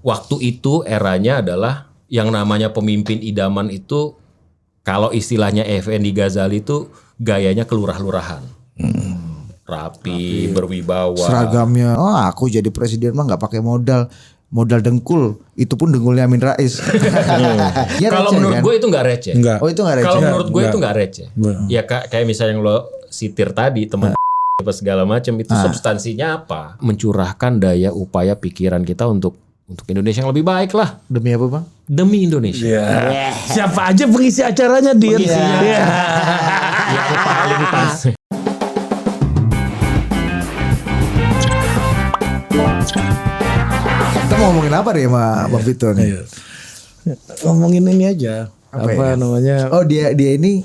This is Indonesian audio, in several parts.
waktu itu eranya adalah yang namanya pemimpin idaman itu kalau istilahnya Effendi Ghazali itu gayanya kelurah-lurahan. Rapi, berwibawa. Seragamnya, aku jadi presiden mah nggak pakai modal dengkul, itu pun dengkulnya Amin Rais. Ya, kalau menurut gue itu nggak receh. Oh itu nggak receh. Kalau menurut gue itu nggak receh. Ya kayak misalnya yang lo sitir tadi teman apa segala macam itu substansinya apa? Mencurahkan daya upaya pikiran kita untuk Indonesia yang lebih baik lah. Demi apa bang? Demi Indonesia. Yeah. Siapa aja pengisi acaranya Dir? Yang paling pas. Kita mau ngomongin apa deh sama Bang Vito nih? Ngomongin ini aja. Apa ya? Namanya? Oh dia ini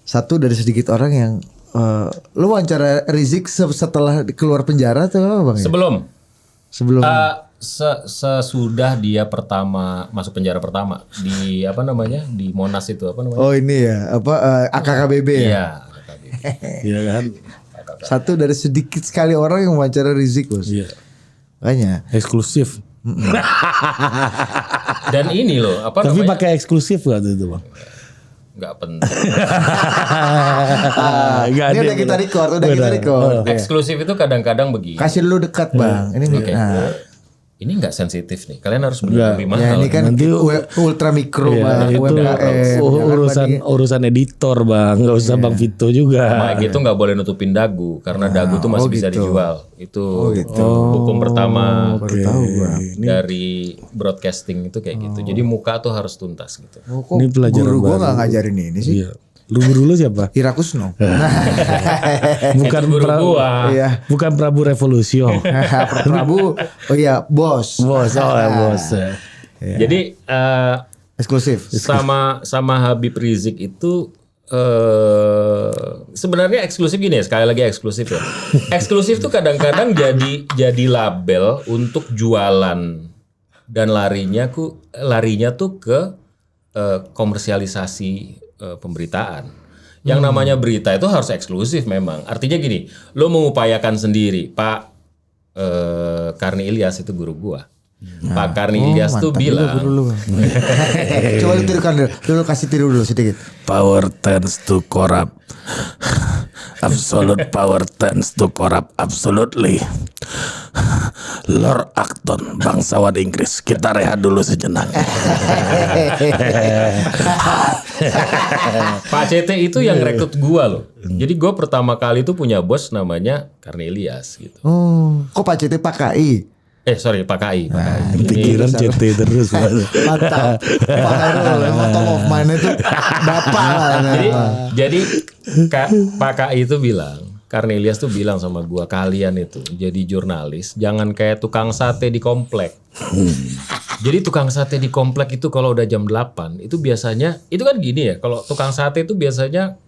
satu dari sedikit orang yang lu wawancara Rizik setelah keluar penjara atau apa bang? Sebelum sesudah dia masuk penjara pertama di di Monas itu Oh ini ya AKKBB ya? Iya. Iya kan? Satu dari sedikit sekali orang yang wawancara Rizik bos. Iya. Makanya Eksklusif. Dan ini loh Tapi pakai eksklusif gak itu bang? Nggak penting. Ini udah kita record. Eksklusif itu kadang-kadang begini. Kasih lu dekat bang. Ini Ini nggak sensitif nih. Kalian harus beli lebih mahal. Ya ini kan nanti ultra mikro bang. Itu urusan editor bang, nggak usah bang Vito juga. Sama gitu nggak boleh nutupin dagu karena dagu tuh masih bisa dijual. Itu hukum pertama dari broadcasting itu kayak gitu. Jadi muka tuh harus tuntas gitu. Ini pelajaran guru gua nggak ngajarin ini sih. Iya. Guru lu siapa? Ira Kusno. Bukan bukan Prabu Revolution. Prabu, bos. Bos. Jadi eksklusif. Sama Habib Rizik itu sebenarnya eksklusif gini ya, sekali lagi eksklusif ya. Eksklusif tuh kadang-kadang jadi label untuk jualan dan larinya tuh ke komersialisasi pemberitaan. Yang namanya berita itu harus eksklusif memang. Artinya gini, lo mengupayakan sendiri. Pak Karni Ilyas itu guru gua. Pak Karni Ilyas tuh bilang. Coba tirukan dulu, kasih tiru dulu sedikit. Power tends to corrupt. Absolute power tends to corrupt. Absolutely. Lord Acton, bangsawan Inggris. Kita rehat dulu sejenak. Pak CT itu yang rekrut gua loh. Jadi gua pertama kali itu punya bos namanya Karni Ilyas gitu. Kok Pak CT Pak KI? Pak KI. Pikiran CT terus. Mantap. Pak Hairul, emang top of mind itu bapak lah. Jadi Pak KI itu bilang, Karni Ilyas tuh bilang sama gua, kalian itu jadi jurnalis jangan kayak tukang sate di komplek. Jadi tukang sate di komplek itu kalau udah jam 8 itu biasanya itu kan gini ya, kalau tukang sate itu biasanya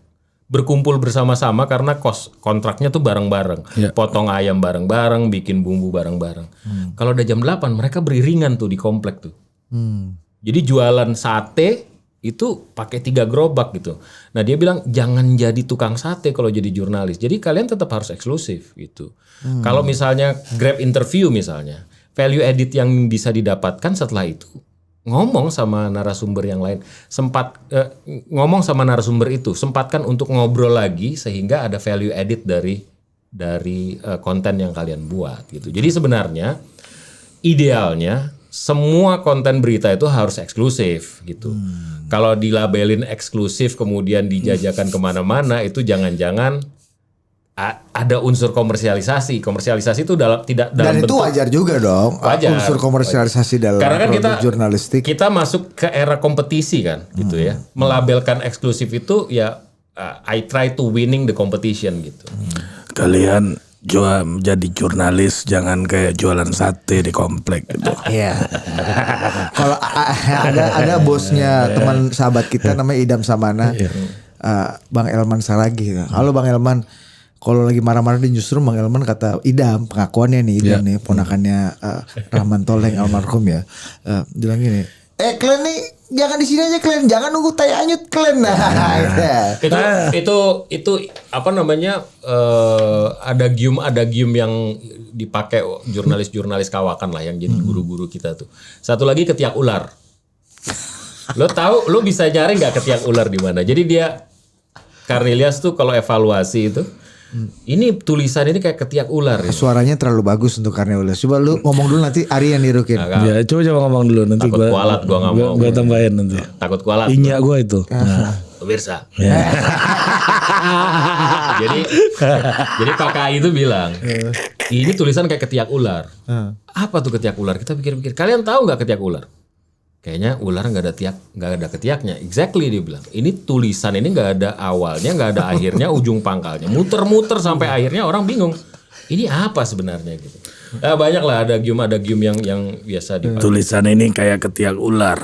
berkumpul bersama-sama karena kontraknya tuh bareng-bareng. Potong ayam bareng-bareng, bikin bumbu bareng-bareng. Kalau udah jam 8 mereka beriringan tuh di komplek tuh. Jadi jualan sate itu pakai 3 gerobak gitu. Nah dia bilang jangan jadi tukang sate kalau jadi jurnalis. Jadi kalian tetap harus eksklusif gitu. Kalau misalnya Grab interview misalnya, value edit yang bisa didapatkan setelah itu ngomong sama narasumber yang lain. Ngomong sama narasumber itu, sempatkan untuk ngobrol lagi sehingga ada value edit dari konten yang kalian buat gitu. Jadi sebenarnya idealnya semua konten berita itu harus eksklusif gitu. Kalau dilabelin eksklusif kemudian dijajakan kemana-mana itu jangan-jangan ada unsur komersialisasi. Komersialisasi itu tidak dalam dan itu wajar juga dong. Wajar, unsur komersialisasi dalam karena kan jurnalistik. Kita masuk ke era kompetisi kan, gitu ya. Melabelkan eksklusif itu ya I try to winning the competition gitu. Kalian jadi jurnalis jangan kayak jualan sate di komplek gitu. Iya. Kalau ada bosnya teman sahabat kita namanya Idam Samana, Bang Elman Saragi. Halo Bang Elman, kalau lagi marah-marah di newsroom Bang Elman kata Idam, pengakuannya nih Idam nih ponakannya Rahman Toleng almarhum ya, bilang gini, kalian nih jangan di sini aja kalian, jangan nunggu tai anyut kalian. Itu apa namanya adagium yang dipakai jurnalis-jurnalis kawakan lah yang jadi guru-guru kita tuh. Satu lagi ketiak ular. Lo bisa nyari nggak ketiak ular di mana? Jadi dia Cornelius tuh kalau evaluasi itu, ini tulisan ini kayak ketiak ular. Ya. Suaranya terlalu bagus untuk Cornelius. Coba lu ngomong dulu nanti Ari yang nirukin. Ya coba ngomong dulu nanti Takut kualat gua nggak mau. Gue tambahin nanti. Takut kualat. Inyak gue itu. Pemirsa. jadi Pak KAI itu bilang, ini tulisan kayak ketiak ular. Apa tuh ketiak ular? Kita pikir-pikir. Kalian tahu nggak ketiak ular? Kayaknya ular nggak ada ketiaknya. Exactly dia bilang. Ini tulisan ini nggak ada awalnya, nggak ada akhirnya, ujung pangkalnya. Muter-muter sampai akhirnya orang bingung. Ini apa sebenarnya gitu. Banyak lah ada gium yang biasa dipakai. Tulisan ini kayak ketiak ular.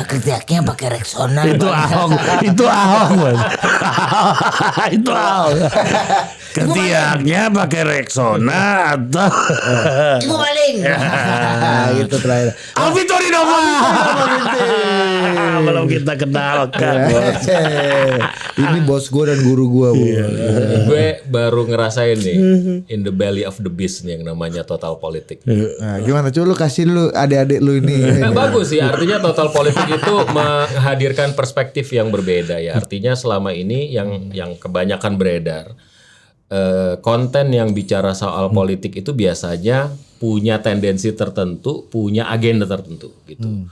Ketiaknya pakai Rexona. Itu Ahok, itu Ahok, Mas. Itu Ahok. Ketiaknya pakai Rexona atau Itu maling. Gitu terakhir. Alvito Dinova. Belum kita kenalkan. Ini bos gue dan guru gue. Gue baru ngerasain nih in the belly of the beast nih yang namanya total politik. Nah, gimana? Coba lu kasih lu adik-adik lu ini. Nah, bagus sih, artinya total politik itu menghadirkan perspektif yang berbeda ya. Artinya selama ini yang kebanyakan beredar konten yang bicara soal politik itu biasanya punya tendensi tertentu, punya agenda tertentu gitu.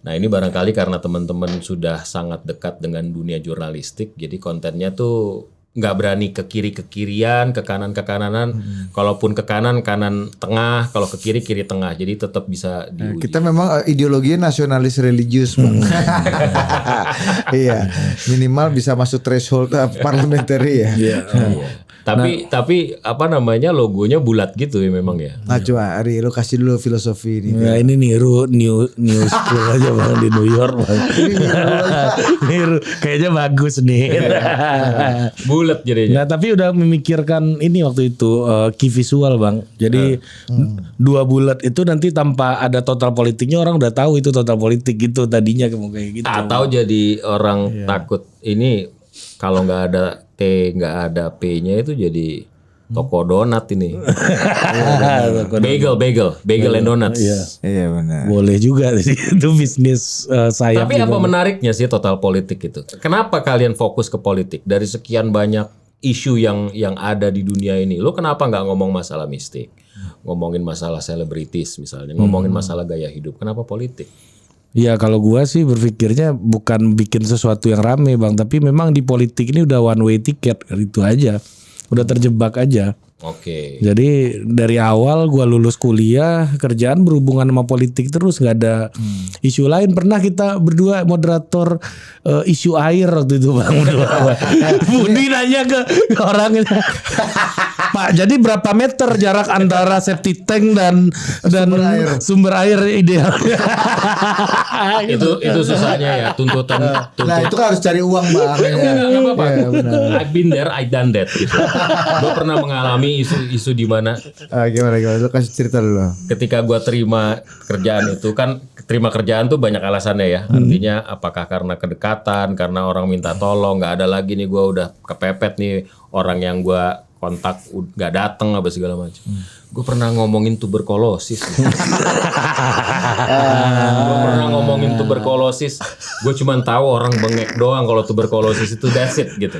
Nah ini barangkali karena teman-teman sudah sangat dekat dengan dunia jurnalistik, jadi kontennya tuh nggak berani ke kiri-kirian, ke kanan-kananan. Kalaupun ke kanan tengah, kalau ke kiri tengah. Jadi tetap bisa diuji. Kita memang ideologinya nasionalis religius, Bang. Iya, minimal bisa masuk threshold parliamentary ya. Iya. Tapi apa namanya logonya bulat gitu ya memang ya. Nah coba Ari, lu kasih dulu filosofi ini. Nah ini niru new school aja Bang di New York Bang. Niru kayaknya bagus nih. Bulat jadinya. Nah tapi udah memikirkan ini waktu itu key visual Bang. Jadi 2 bulat itu nanti tanpa ada total politiknya orang udah tahu itu total politik gitu tadinya kayak gitu. Atau jadi orang takut ini kalau nggak ada T nggak ada P-nya itu jadi toko donat ini. bagel and donuts. Iya benar. Boleh juga itu bisnis saya. Tapi apa menariknya sih total politik itu? Kenapa kalian fokus ke politik dari sekian banyak isu yang ada di dunia ini? Lo kenapa nggak ngomong masalah mistik, ngomongin masalah selebritis misalnya, ngomongin masalah gaya hidup? Kenapa politik? Ya kalau gua sih berpikirnya bukan bikin sesuatu yang rame Bang, tapi memang di politik ini udah one way ticket gitu aja. Udah terjebak aja. Oke. Jadi dari awal gua lulus kuliah, kerjaan berhubungan sama politik terus, nggak ada isu lain. Pernah kita berdua moderator isu air waktu itu Bang. Budi nanya ke orangnya, Pak, jadi berapa meter jarak antara septic tank dan sumber air ideal? itu susahnya ya tuntutan. Nah itu kan harus cari uang Bang. Nggak apa-apa. Iya, benar. I've been there, I done that gitu. Gue pernah mengalami isu di mana Gimana lu kasih cerita dulu. ketika gue terima kerjaan itu kan, terima kerjaan tuh banyak alasannya ya. Artinya apakah karena kedekatan, karena orang minta tolong, nggak ada lagi nih gue udah kepepet nih orang yang gue kontak nggak datang apa segala macam. Gue pernah ngomongin tuberkulosis. Gue pernah ngomongin tuberkulosis. Gue cuma tahu orang bengek doang kalau tuberkulosis itu that's it gitu.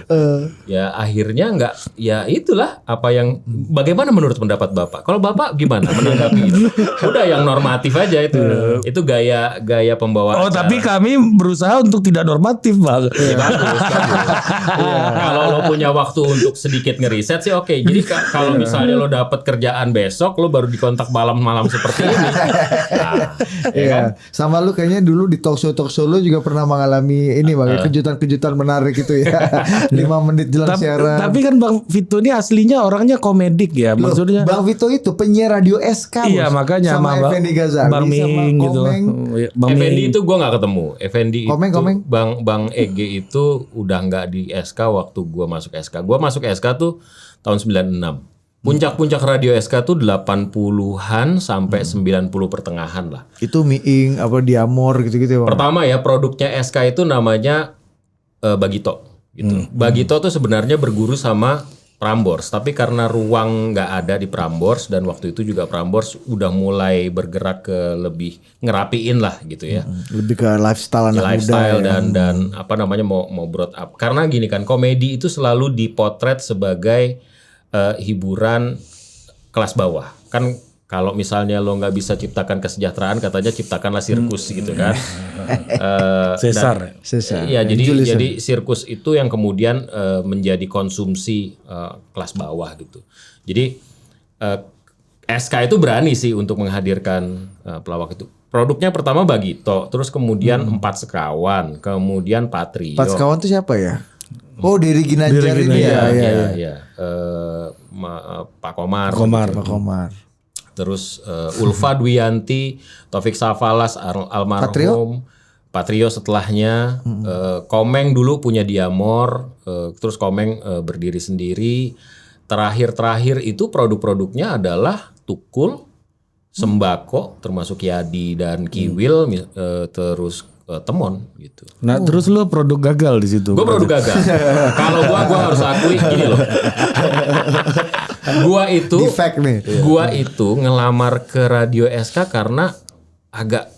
Ya akhirnya nggak, ya itulah apa yang. Bagaimana menurut pendapat Bapak? Kalau Bapak gimana menanggapi itu? Udah yang normatif aja itu. Itu gaya pembawaan. Oh tapi kami berusaha untuk tidak normatif Bang. Ya, bagus. Kalau lo punya waktu untuk sedikit ngeriset sih oke. Jadi kalau misalnya lo dapat kerjaan besok, lo baru dikontak malam-malam seperti ini. Nah, ya kan? Sama lu kayaknya dulu di talk show lu juga pernah mengalami ini Bang, kejutan-kejutan menarik itu ya. 5 menit jelang siaran. Tapi kan Bang Vito ini aslinya orangnya komedik ya. Loh, Maksudnya Bang Vito itu penyiar radio SK. iya Bos. makanya sama Effendi Ghazali, Bang Ming gitu. Bang Effendi Ming. itu gue nggak ketemu. Effendi Komeng. itu Bang Ege itu udah nggak di SK waktu gue masuk SK. Gue masuk SK tuh tahun 96. Puncak-puncak radio SK tuh 80-an sampai 90 pertengahan lah. Itu Miing apa Diamor gitu-gitu ya Bang. Pertama ya produknya SK itu namanya Bagito gitu. Bagito tuh sebenarnya berguru sama Prambors, tapi karena ruang nggak ada di Prambors dan waktu itu juga Prambors udah mulai bergerak ke lebih ngerapiin lah gitu ya. Lebih ke lifestyle anak Lifestyle muda. dan apa namanya mau broad up. Karena gini kan, komedi itu selalu dipotret sebagai hiburan kelas bawah. Kan kalau misalnya lo nggak bisa ciptakan kesejahteraan, katanya ciptakanlah sirkus gitu kan. Sesar. Iya, jadi sirkus itu yang kemudian menjadi konsumsi kelas bawah gitu. Jadi SK itu berani sih untuk menghadirkan pelawak itu. Produknya pertama Bagito, terus kemudian Empat Sekawan, kemudian Patrio. Empat Sekawan itu siapa ya? Oh, Diri Ginanjar ini ya. Iya. Pak Komar. Pak Komar. Terus Ulfa Dwiyanti, Taufik Safalas, almarhum, Patrio setelahnya, Komeng dulu punya Diamor, terus Komeng berdiri sendiri. Terakhir itu produk-produknya adalah Tukul, Sembako, termasuk Yadi dan Kiwil, terus Temon gitu. Nah, terus lu produk gagal di situ. Gue produk gagal. Kalau gua harus akui gini loh. Defect nih. Gua itu ngelamar ke Radio SK karena agak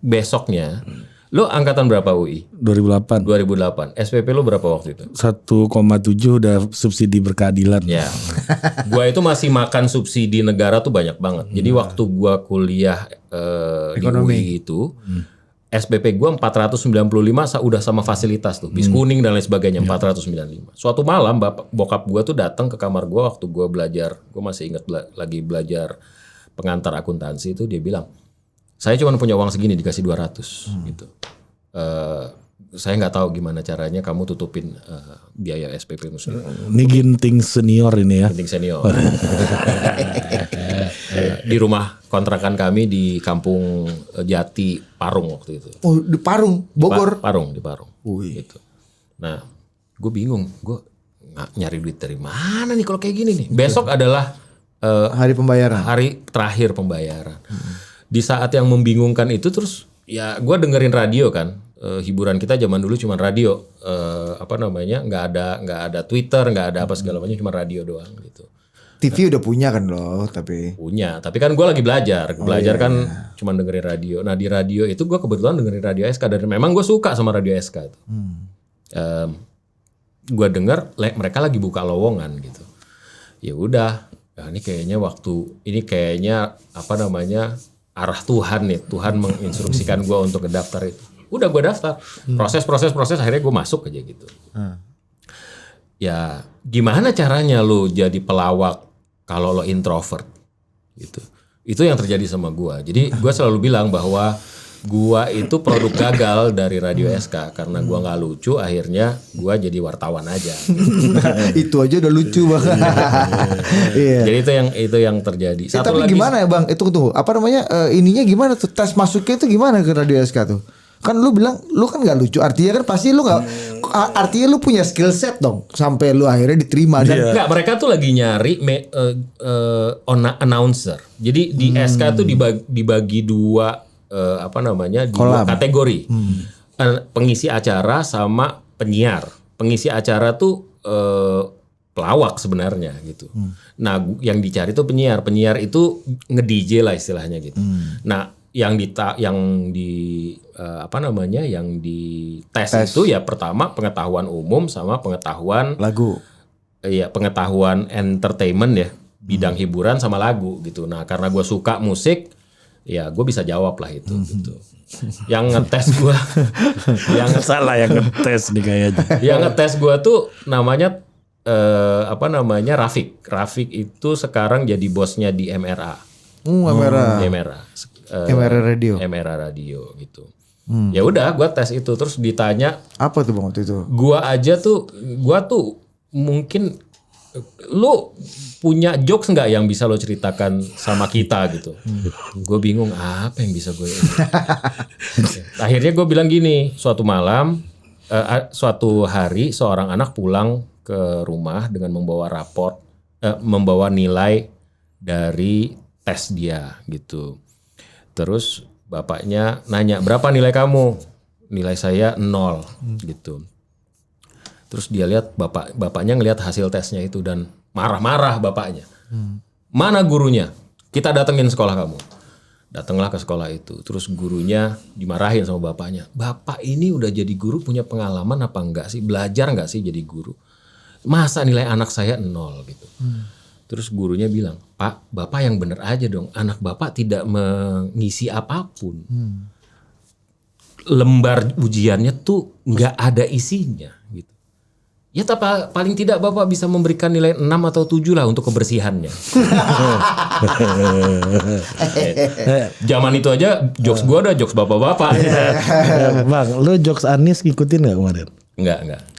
besoknya. Lo angkatan berapa UI? 2008. 2008. SPP lo berapa waktu itu? 1,7 udah subsidi berkeadilan. Ya. Gua itu masih makan subsidi negara tuh banyak banget. Jadi waktu gua kuliah di UI itu SPP gua 495 udah sama fasilitas tuh, bis kuning dan lain sebagainya 495. Suatu malam bokap gua tuh datang ke kamar gua waktu gua belajar, gua masih ingat lagi belajar pengantar akuntansi itu, dia bilang, "Saya cuma punya uang segini, dikasih 200 gitu. Saya nggak tahu gimana caranya kamu tutupin biaya SPP muslim." Ini ginting senior ini ya. Penting senior. Di rumah kontrakan kami di Kampung Jati Parung waktu itu. Oh, di Parung, Bogor. Di Parung. Gitu. Nah, gue bingung, gue nyari duit dari mana nih kalau kayak gini nih. Besok adalah Hari pembayaran. hari terakhir pembayaran. Di saat yang membingungkan itu terus ya gue dengerin radio kan. Hiburan kita zaman dulu cuma radio, nggak ada Twitter, nggak ada apa segala macam, cuma radio doang gitu. TV udah punya kan lo, tapi Tapi kan gue lagi belajar kan cuma dengerin radio. Nah di radio itu gue kebetulan dengerin radio SK dan memang gue suka sama radio SK itu. Gue denger mereka lagi buka lowongan gitu. Ya udah, ini kayaknya arah Tuhan nih. Tuhan menginstruksikan gue untuk ngedaftar itu. Udah gue daftar. Proses akhirnya gue masuk aja gitu. Ya gimana caranya lo jadi pelawak kalau lo introvert gitu. Itu yang terjadi sama gua. Jadi gua selalu bilang bahwa gua itu produk gagal dari Radio SK karena gua nggak lucu, akhirnya gua jadi wartawan aja. itu aja udah lucu banget. Iya. Jadi itu yang terjadi. Tapi gimana ya Bang? Itu tuh apa namanya ininya gimana tuh, tes masuknya itu gimana ke Radio SK tuh? Kan lu bilang lu kan nggak lucu, artinya kan pasti lu nggak, artinya lu punya skill set dong sampai lu akhirnya diterima. Dan Enggak, mereka tuh lagi nyari announcer. Jadi di SK tuh dibagi dua dua kategori. Pengisi acara sama penyiar. Pengisi acara tuh pelawak sebenarnya gitu. Nah, yang dicari tuh penyiar. Penyiar itu nge-DJ lah istilahnya gitu. Nah, yang di tes itu ya pertama pengetahuan umum sama pengetahuan lagu. Iya, pengetahuan entertainment ya, bidang hiburan sama lagu gitu. Nah, karena gue suka musik, ya gue bisa jawab lah itu gitu. Yang ngetes gue Salah yang ngetes nih kayaknya. yang ngetes gue tuh namanya Rafik. Rafik itu sekarang jadi bosnya di MRA. MRA Radio. MRA Radio gitu. Ya udah, gue tes itu terus ditanya Apa tuh Bang waktu itu? gua tuh mungkin lu punya jokes nggak yang bisa lo ceritakan sama kita gitu. Gue bingung apa yang bisa gue. Akhirnya gue bilang gini, suatu hari seorang anak pulang ke rumah dengan membawa nilai dari tes dia gitu. Terus bapaknya nanya, berapa nilai kamu? Nilai saya 0 gitu. Terus dia lihat bapaknya ngelihat hasil tesnya itu dan marah-marah bapaknya. Mana gurunya? Kita datengin sekolah kamu. Datanglah ke sekolah itu. Terus gurunya dimarahin sama bapaknya. Bapak ini udah jadi guru punya pengalaman apa enggak sih? Belajar enggak sih jadi guru? Masa nilai anak saya 0 gitu. Terus gurunya bilang, Pak, Bapak yang bener aja dong. Anak Bapak tidak mengisi apapun. Lembar ujiannya tuh nggak ada isinya gitu. Ya tapi paling tidak Bapak bisa memberikan nilai 6 atau 7 lah untuk kebersihannya. Zaman itu aja jokes gua udah jokes bapak-bapak. Bang, lu jokes Anies ngikutin gak kemarin? Enggak.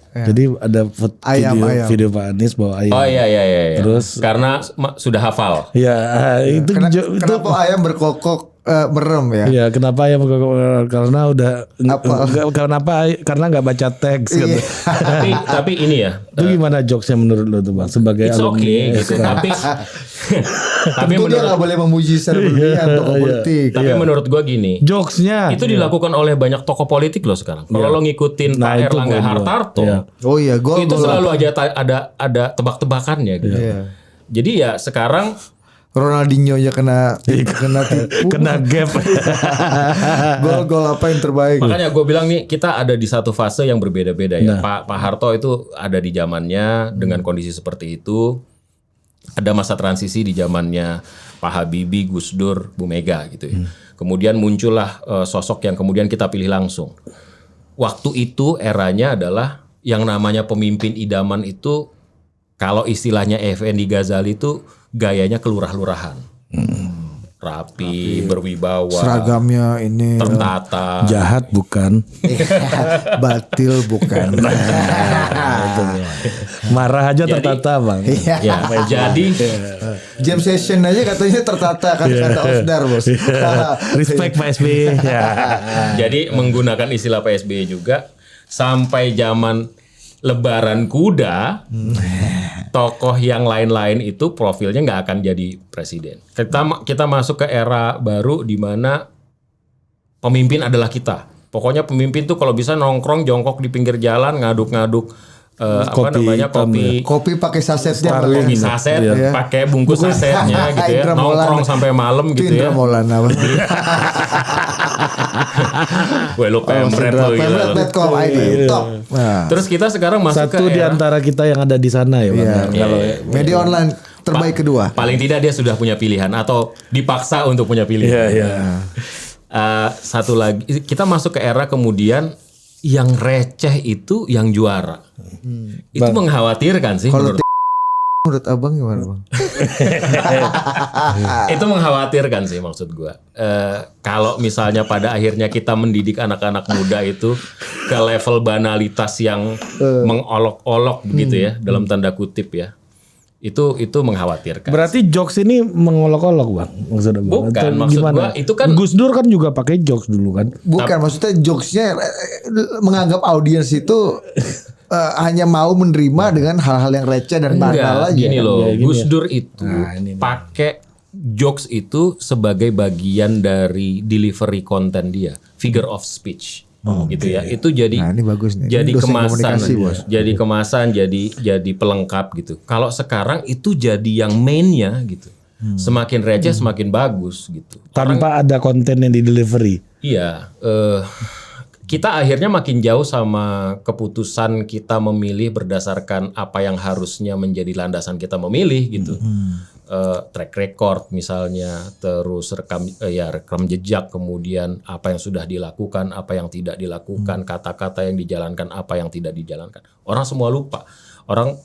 Jadi ada Ayam. video Pak Anies bawa ayam. Oh iya. Terus karena sudah hafal. ya itu Kenapa ayam berkokok merem ya? Iya, kenapa ayam karena udah karena nggak baca teks gitu. tapi ini ya. Itu gimana jokesnya menurut lo tuh Bang sebagai It's alumni? okay gitu. Tapi Tentu dia nggak boleh memuji secara berlebihan tokoh politik. Tapi menurut gua gini. Jokesnya Itu dilakukan oleh banyak tokoh politik loh sekarang. Kalau lo ngikutin Nah, Pak itu Erlangga poin gua. Hartarto, Iya. Oh iya, itu selalu aja ada tebak-tebakannya gitu. Iya. Jadi ya sekarang Ronaldinho nya kena tipu. kena gap. Gol-gol apa yang terbaik? makanya gue bilang nih kita ada di satu fase yang berbeda-beda ya. Pak Harto itu ada di zamannya dengan kondisi seperti itu. Ada masa transisi di zamannya Pak Habibie, Gus Dur, Bu Mega gitu ya. Kemudian muncullah sosok yang kemudian kita pilih langsung. Waktu itu eranya adalah yang namanya pemimpin idaman itu kalau istilahnya Effendi Ghazali itu gayanya kelurah-lurahan. Rapi, berwibawa, Seragamnya ini tertata. Jahat bukan. batil bukan. Marah aja tertata Bang. Ya, jadi Jam session aja katanya tertata kata Osdar bos. Respect Pak SBY. Ya. jadi menggunakan istilah PSBY juga sampai zaman Lebaran kuda, tokoh yang lain-lain itu profilnya nggak akan jadi presiden. Kita masuk ke era baru di mana pemimpin adalah kita. Pokoknya pemimpin tuh kalau bisa nongkrong jongkok di pinggir jalan ngaduk-ngaduk Kopi pakai sasetnya. kopi saset, Iya. pakai bungkus sasetnya gitu ya, Indra nongkrong Maulana. sampai malam gitu ya. Indra Maulana. Gue lu pemret lu gitu. Pemret.com ID top. Nah, Terus kita sekarang masuk Satu ke di era antara kita yang ada di sana ya Bang. iya, kalau Iya. media online terbaik kedua. paling tidak dia sudah punya pilihan atau dipaksa untuk punya pilihan. Iya. Satu lagi kita masuk ke era kemudian yang receh itu yang juara. Itu mengkhawatirkan sih Kalau menurut menurut abang gimana bang? itu mengkhawatirkan sih maksud gua. Kalau misalnya pada akhirnya kita mendidik anak-anak muda itu ke level banalitas yang mengolok-olok begitu ya dalam tanda kutip ya. Itu mengkhawatirkan. Berarti jokes ini mengolok-olok Bang maksudnya Bang. Bukan, Atau maksud gimana? gua itu kan- Gus Dur kan juga pakai jokes dulu kan. Bukan maksudnya jokesnya menganggap audiens itu hanya mau menerima dengan hal-hal yang receh dan banal aja. Gini loh, Ya, gini Gus ya. Dur itu pakai jokes itu sebagai bagian dari delivery konten dia, figure of speech. Gitu ya. Itu jadi Nah, ini bagus nih. jadi Ini dosen kemasan, komunikasi, Bos. jadi kemasan, jadi pelengkap gitu. Kalau sekarang itu jadi yang mainnya gitu. Semakin receh semakin bagus gitu. Tanpa ada konten yang di delivery. Iya, kita akhirnya makin jauh sama keputusan kita memilih berdasarkan apa yang harusnya menjadi landasan kita memilih gitu. Track record misalnya, terus rekam jejak, kemudian apa yang sudah dilakukan, apa yang tidak dilakukan, kata-kata yang dijalankan, apa yang tidak dijalankan. Orang semua lupa. Orang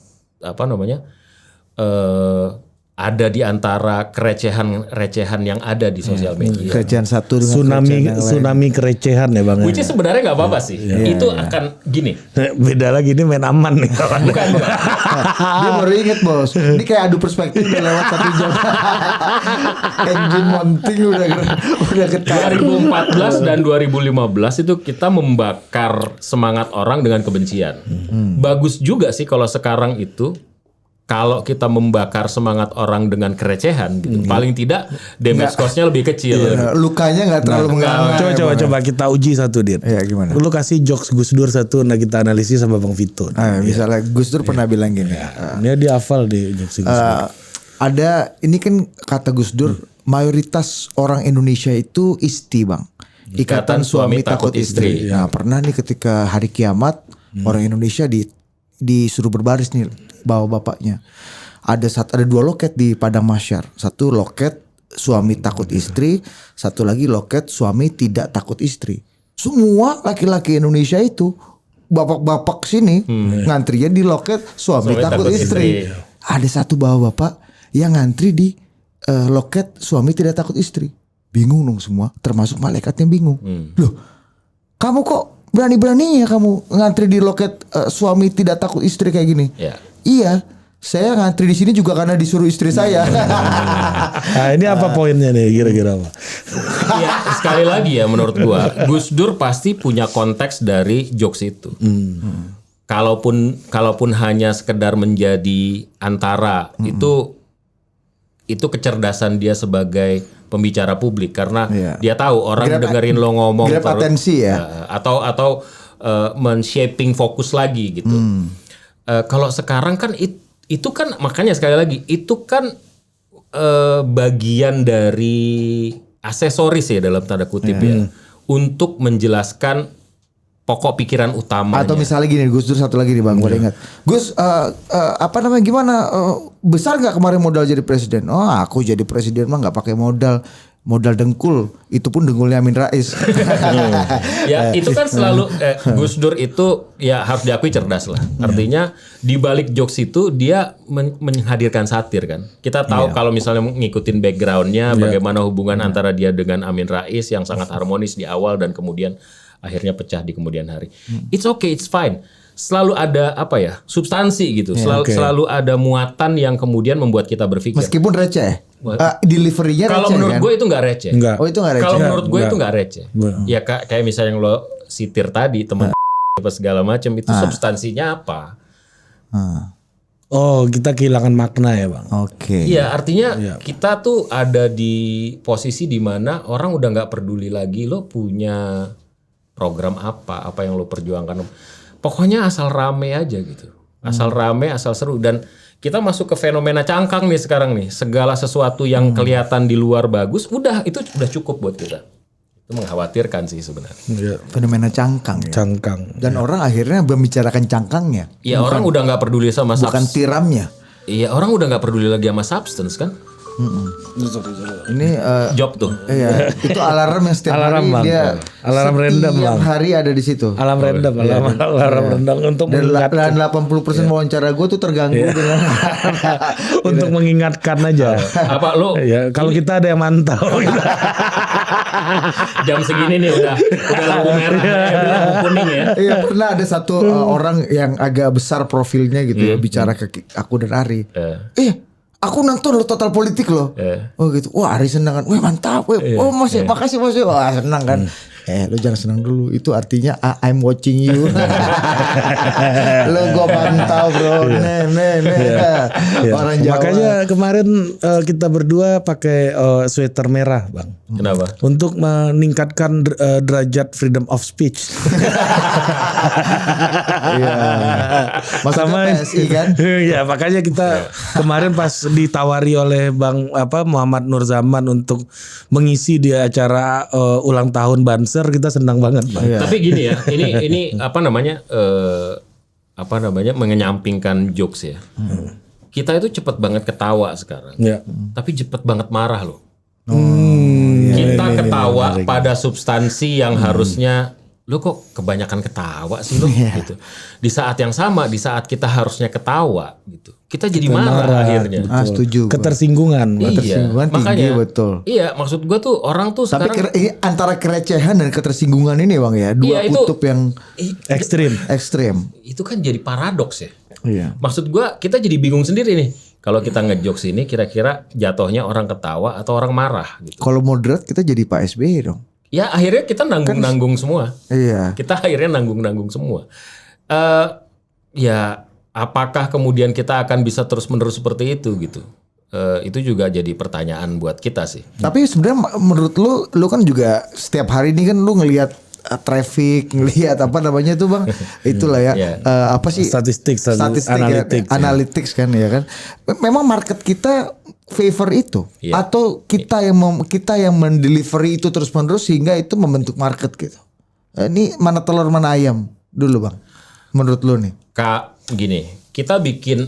ada di antara kerecehan yang ada di sosial media. Kerjaan satu dengan kerjaan yang lain. Tsunami kerecehan ya Bang. Which is sebenarnya nggak apa-apa sih. Itu akan gini. Beda lagi ini main aman nih. Bukan. Dia baru inget bos. Ini kayak adu perspektif udah lewat 1 jam. Engine mounting udah ketarik. 2014 dan 2015 itu kita membakar semangat orang dengan kebencian. Bagus juga sih kalau sekarang itu kalau kita membakar semangat orang dengan kerecehan gitu, paling tidak damage cost-nya lebih kecil. Lukanya nggak terlalu menganga. Coba kita uji satu, Dit. Ya gimana? Lu kasih jokes Gus Dur satu, nah kita analisis sama Bang Vito. Misalnya Gus Dur pernah bilang gini. Ini dia hafal deh jokes Gus Dur. Ada ini kan kata Gus Dur, mayoritas orang Indonesia itu isti, Bang. Ikatan suami takut istri. Nah, pernah nih ketika hari kiamat orang Indonesia disuruh berbaris nih bawa bapaknya. Ada dua loket di padang mahsyar. Satu loket suami takut istri, satu lagi loket suami tidak takut istri. Semua laki-laki Indonesia itu bapak-bapak sini ngantrinya di loket suami takut istri. Ada satu bapak yang ngantri di loket suami tidak takut istri. Bingung dong semua, termasuk malaikatnya bingung. Loh, kamu kok berani-beraninya kamu ngantri di loket suami tidak takut istri kayak gini? Iya, saya ngantri di sini juga karena disuruh istri saya. Nah, ini apa poinnya nih kira-kira apa? Iya, sekali lagi ya menurut gua, Gus Dur pasti punya konteks dari jokes itu. Kalaupun hanya sekedar menjadi antara, itu kecerdasan dia sebagai pembicara publik karena dia tahu orang dengerin lo ngomong grab atensi ya. Atau men-shaping fokus lagi gitu. Kalau sekarang kan itu kan makanya sekali lagi itu kan bagian dari aksesoris ya dalam tanda kutip ya untuk menjelaskan pokok pikiran utamanya. Atau misalnya gini, Gus Dur satu lagi nih Bang, gue ingat. Gus, gimana? Besar nggak kemarin modal jadi presiden? Oh, aku jadi presiden mah nggak pakai modal dengkul, itu pun dengkulnya Amin Rais. Ya itu kan selalu Gus Dur itu ya harus diakui cerdas lah. Artinya di balik jokes itu dia menghadirkan satir kan. Kita tahu kalau misalnya ngikutin backgroundnya bagaimana hubungan antara dia dengan Amin Rais yang sangat harmonis di awal dan kemudian akhirnya pecah di kemudian hari. It's okay, it's fine. Selalu ada substansi gitu. Selalu ada muatan yang kemudian membuat kita berpikir. Meskipun receh. Deliverynya receh. Kalau menurut gue itu nggak receh. Enggak. Oh, itu nggak receh. Kalau menurut gue itu nggak receh. Ya kayak misalnya yang lo sitir tadi teman apa segala macam itu substansinya apa? Oh, kita kehilangan makna ya, Bang. Oke. Iya, artinya kita tuh ada di posisi di mana orang udah nggak peduli lagi lo punya program apa yang lo perjuangkan. Pokoknya asal rame aja gitu. Asal rame, asal seru. Dan kita masuk ke fenomena cangkang nih sekarang nih. Segala sesuatu yang kelihatan di luar bagus, itu udah cukup buat kita. Itu mengkhawatirkan sih sebenarnya. Fenomena cangkang ya. Cangkang. Dan orang akhirnya membicarakan cangkangnya. Iya, orang udah nggak peduli sama Bukan tiramnya. Iya, orang udah nggak peduli lagi sama substance kan. Ini Job tuh. iya, itu alarm yang setiap Alarm, hari Bang. dia Alarm random, setiap Bang. hari ada di situ. Alarm random, alarm random untuk Dan mengingatkan, 80% wawancara gue tuh terganggu dengan untuk mengingatkan aja. Apa lo? Ya, kalau kita ada yang mantau. Jam segini nih udah lampu merah, lampu kuning ya. Iya, pernah ada satu orang yang agak besar profilnya gitu ya bicara ke aku dan Ari. Aku nonton lo Total Politik lo. Oh gitu. Wah, Ari senang kan. Wah, mantap. Oh, makasih Mas. Wah, senang kan. Lo jangan senang dulu. Itu artinya I'm watching you. Lo gua pantau, bro. Orang Jawa. Makanya kemarin kita berdua pakai sweater merah, Bang. Kenapa? Untuk meningkatkan derajat freedom of speech. Maksudnya PSI kan? Ya, makanya kita kemarin pas ditawari oleh Bang Muhammad Nur Zaman untuk mengisi di acara ulang tahun Banser, kita senang banget, Bang. Tapi gini ya, ini mengenyampingkan jokes ya. Kita itu cepet banget ketawa sekarang. Tapi cepet banget marah loh. Kita ketawa pada substansi yang harusnya lo kok kebanyakan ketawa sih lo gitu. Di saat yang sama, di saat kita harusnya ketawa gitu, kita jadi marah akhirnya. Setuju. Ketersinggungan. Ketersinggungan tinggi, makanya, betul. Iya, maksud gua tuh orang tuh Tapi sekarang antara kerecehan dan ketersinggungan ini Bang ya, dua kutub yang ekstrim. itu kan jadi paradoks ya. Iya. Maksud gua kita jadi bingung sendiri nih. Kalau kita ngejokes ini kira-kira jatuhnya orang ketawa atau orang marah gitu. Kalau moderat kita jadi Pak SBY dong. Ya akhirnya kita nanggung-nanggung semua. Iya. Kita akhirnya nanggung-nanggung semua. Ya apakah kemudian kita akan bisa terus-menerus seperti itu gitu? Itu juga jadi pertanyaan buat kita sih. Tapi sebenarnya menurut lu kan juga setiap hari ini kan lu ngelihat traffic, ngelihat apa namanya tuh Bang, itulah ya, apa sih Statistik ya, analytics kan ya kan. Memang market kita favor itu, atau kita yang mendelivery itu terus menerus sehingga itu membentuk market gitu. Ini mana telur mana ayam dulu Bang, menurut lu nih? Gini, kita bikin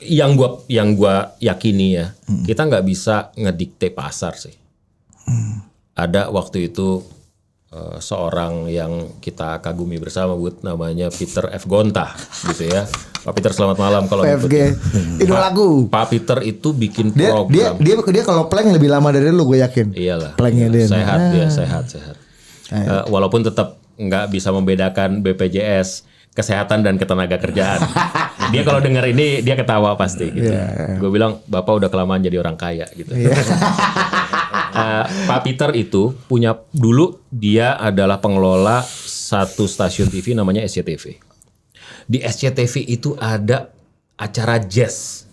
yang gua yakini ya, kita nggak bisa ngedikte pasar sih. Ada waktu itu seorang yang kita kagumi bersama, namanya Peter F. Gonta gitu ya. Pak Peter, selamat malam kalau PFG idolaku. Pak Peter itu bikin Dia program. dia kalau plank lebih lama dari lu, gue yakin. Iyalah. Planknya dia. Sehat. Walaupun tetap nggak bisa membedakan BPJS kesehatan dan ketenaga kerjaan. Dia kalau dengar ini dia ketawa pasti gitu. Gue bilang Bapak udah kelamaan jadi orang kaya gitu. Pak Peter itu dulu dia adalah pengelola satu stasiun TV namanya SCTV. Di SCTV itu ada acara jazz.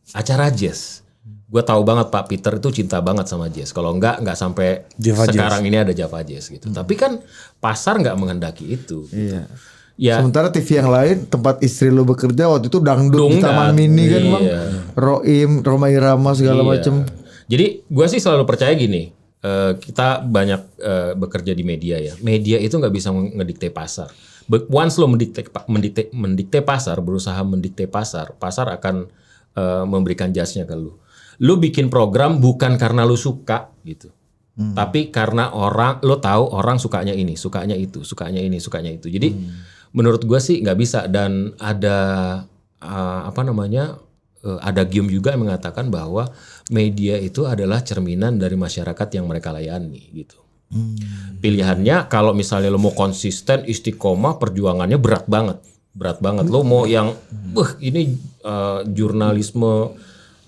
Acara jazz. Gue tahu banget Pak Peter itu cinta banget sama jazz. Kalau nggak sampai Java sekarang Jazz. ini ada Java Jazz gitu. Tapi kan pasar nggak menghendaki itu. Gitu. Iya. Ya, Sementara TV yang lain tempat istri lu bekerja waktu itu dangdut di Taman Mini kan Bang. Iya. Roim, Roma Irama segala macem. Jadi gue sih selalu percaya gini, kita banyak bekerja di media ya. Media itu nggak bisa ngedikte pasar. Once lo mendikte pasar, berusaha mendikte pasar, pasar akan memberikan jasnya ke lu. Lu bikin program bukan karena lu suka gitu, tapi karena lo tahu orang sukanya ini, sukanya itu, sukanya ini, sukanya itu. Jadi menurut gue sih nggak bisa. Dan ada ada Gium juga yang mengatakan bahwa media itu adalah cerminan dari masyarakat yang mereka layani gitu. Pilihannya kalau misalnya lo mau konsisten, istiqomah, perjuangannya berat banget. Lo mau yang ini jurnalisme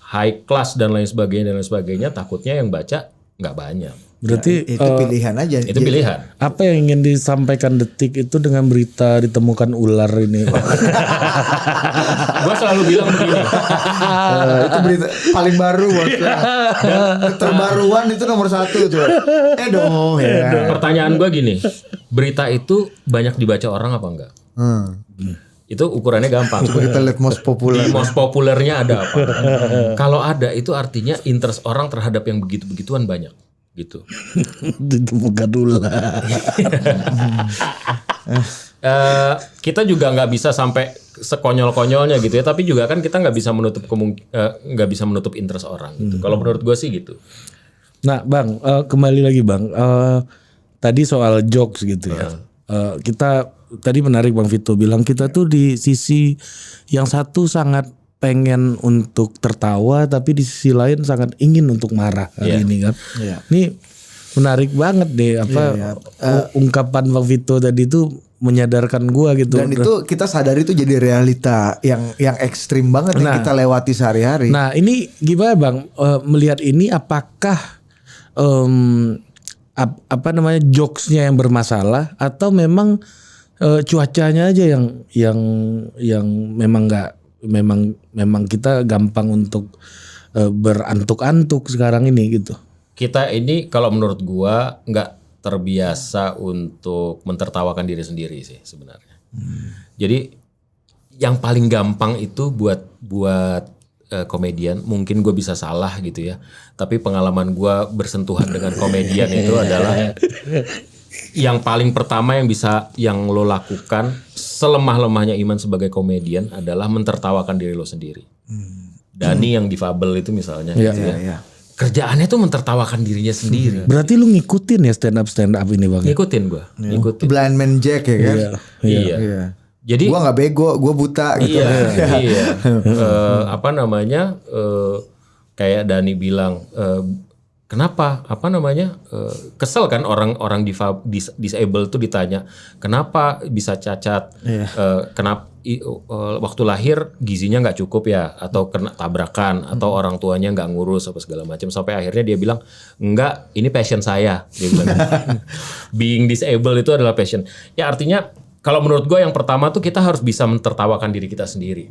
high class dan lain sebagainya, takutnya yang baca nggak banyak. Berarti Itu pilihan aja. Itu pilihan. apa yang ingin disampaikan Detik itu dengan berita ditemukan ular ini? Gue selalu bilang begini. Itu berita paling baru bosnya. Dan terbaruan itu nomor 1 tuh. Dong ya. Pertanyaan gue gini, berita itu banyak dibaca orang apa enggak? Itu ukurannya gampang. Kita lihat most populer. Di most populernya ada apa? Kalau ada itu artinya interest orang terhadap yang begitu-begituan banyak gitu. Ditemukan ular. Kita juga nggak bisa sampai sekonyol-konyolnya gitu ya, tapi juga kan kita nggak bisa menutup interest orang gitu. Kalau menurut gue sih gitu. Nah Bang, kembali lagi Bang, tadi soal jokes gitu ya. Kita tadi menarik Bang Vito bilang kita tuh di sisi yang satu sangat pengen untuk tertawa, tapi di sisi lain sangat ingin untuk marah hari ini kan. Ini menarik banget deh ungkapan Bang Vito tadi itu menyadarkan gua gitu. Dan itu kita sadari itu jadi realita yang ekstrim banget yang kita lewati sehari-hari. Nah ini gimana Bang melihat ini, apakah jokesnya yang bermasalah atau memang cuacanya aja yang memang kita gampang untuk berantuk-antuk sekarang ini gitu. Kita ini kalau menurut gua nggak terbiasa untuk mentertawakan diri sendiri sih sebenarnya. Jadi yang paling gampang itu buat komedian, mungkin gue bisa salah gitu ya, tapi pengalaman gue bersentuhan dengan komedian itu adalah yang paling pertama yang lo lakukan selemah-lemahnya iman sebagai komedian adalah mentertawakan diri lo sendiri. Dani yang difabel itu misalnya gitu ya. Kerjaannya tuh mentertawakan dirinya sendiri. Berarti lu ngikutin ya stand up ini Bang? Ngikutin gue, ngikutin. Blind Man Jack ya kan. Iya. Jadi gua nggak bego, gua buta gitu. Iya. Kayak Dani bilang, kenapa? Kesel kan orang disable tuh ditanya, kenapa bisa cacat? Kenapa waktu lahir gizinya nggak cukup ya? Atau kena tabrakan? Atau orang tuanya nggak ngurus apa segala macam? Sampai akhirnya dia bilang, enggak, ini passion saya. Dia bilang, being disabled itu adalah passion. Ya artinya Kalau menurut gue yang pertama tuh kita harus bisa mentertawakan diri kita sendiri.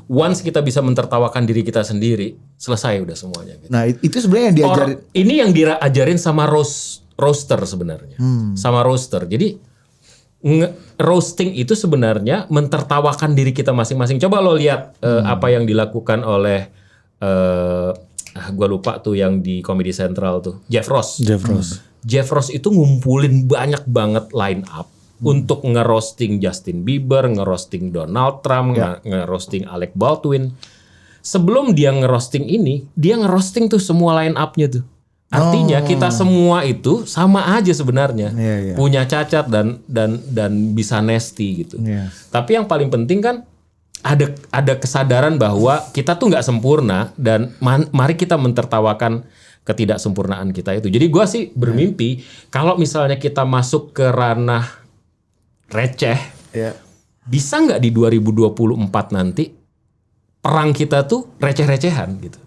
Once kita bisa mentertawakan diri kita sendiri, selesai udah semuanya. Gitu. Nah itu sebenarnya yang diajarin. Ini yang diajarin sama roaster sebenarnya, sama roaster. Jadi roasting itu sebenarnya mentertawakan diri kita masing-masing. Coba lo lihat apa yang dilakukan oleh gue lupa tuh yang di Comedy Central tuh, Jeff Ross. Jeff Ross itu ngumpulin banyak banget line up untuk ngerosting Justin Bieber, ngerosting Donald Trump, ngerosting Alec Baldwin. Sebelum dia ngerosting ini, dia ngerosting tuh semua line up-nya tuh. Artinya kita semua itu sama aja sebenarnya, punya cacat dan bisa nasty gitu. Tapi yang paling penting kan ada kesadaran bahwa kita tuh nggak sempurna dan mari kita mentertawakan ketidaksempurnaan kita itu. Jadi gue sih bermimpi kalau misalnya kita masuk ke ranah receh, bisa nggak di 2024 nanti perang kita tuh receh-recehan gitu,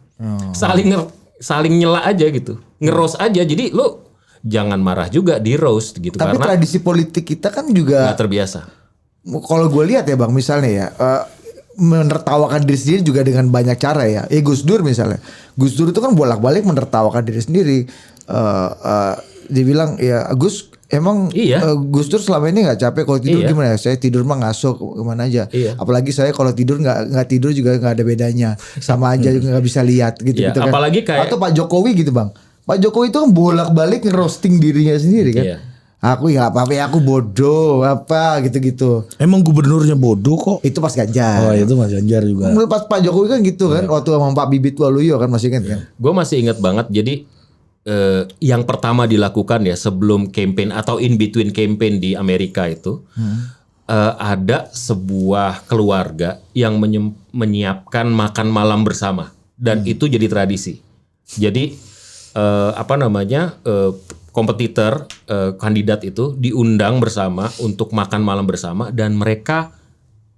saling nyela aja gitu, nge-roast aja. Jadi lo jangan marah juga di roast gitu. Tapi karena tradisi politik kita kan juga nggak terbiasa. Kalau gue lihat ya bang, misalnya ya menertawakan diri sendiri juga dengan banyak cara ya. Gus Dur misalnya, Gus Dur itu kan bolak-balik menertawakan diri sendiri. Dia bilang ya Gus, emang Gus Dur selama ini nggak capek kalau tidur gimana ya? Saya tidur mah ngasuk kemana aja. Apalagi saya kalau tidur nggak tidur juga nggak ada bedanya, sama aja juga nggak bisa lihat gitu. Kan. Apalagi kayak atau Pak Jokowi gitu bang. Pak Jokowi itu kan bolak-balik ngerosting dirinya sendiri kan. Aku ya apa aku bodoh apa gitu-gitu. Emang gubernurnya bodoh kok. Itu pas Ganjar. Oh itu Mas Ganjar juga. Pas Pak Jokowi kan gitu kan, waktu sama Pak Bibit Waluyo kan masih ingat kan. Gue masih ingat banget. Jadi yang pertama dilakukan ya sebelum campaign atau in between campaign di Amerika itu ada sebuah keluarga yang menyiapkan makan malam bersama dan itu jadi tradisi. Jadi kompetitor kandidat itu diundang bersama untuk makan malam bersama dan mereka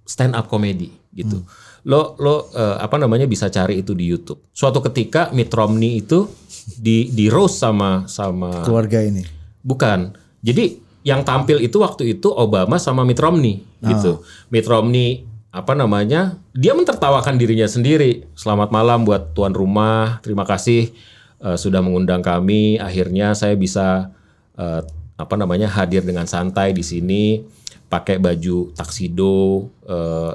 stand up comedy gitu. Lo bisa cari itu di YouTube. Suatu ketika Mitt Romney itu di roast sama keluarga ini. Bukan. Jadi yang tampil itu waktu itu Obama sama Mitt Romney gitu. Mitt Romney dia mentertawakan dirinya sendiri. Selamat malam buat tuan rumah. Terima kasih sudah mengundang kami. Akhirnya saya bisa hadir dengan santai di sini, pakai baju taksido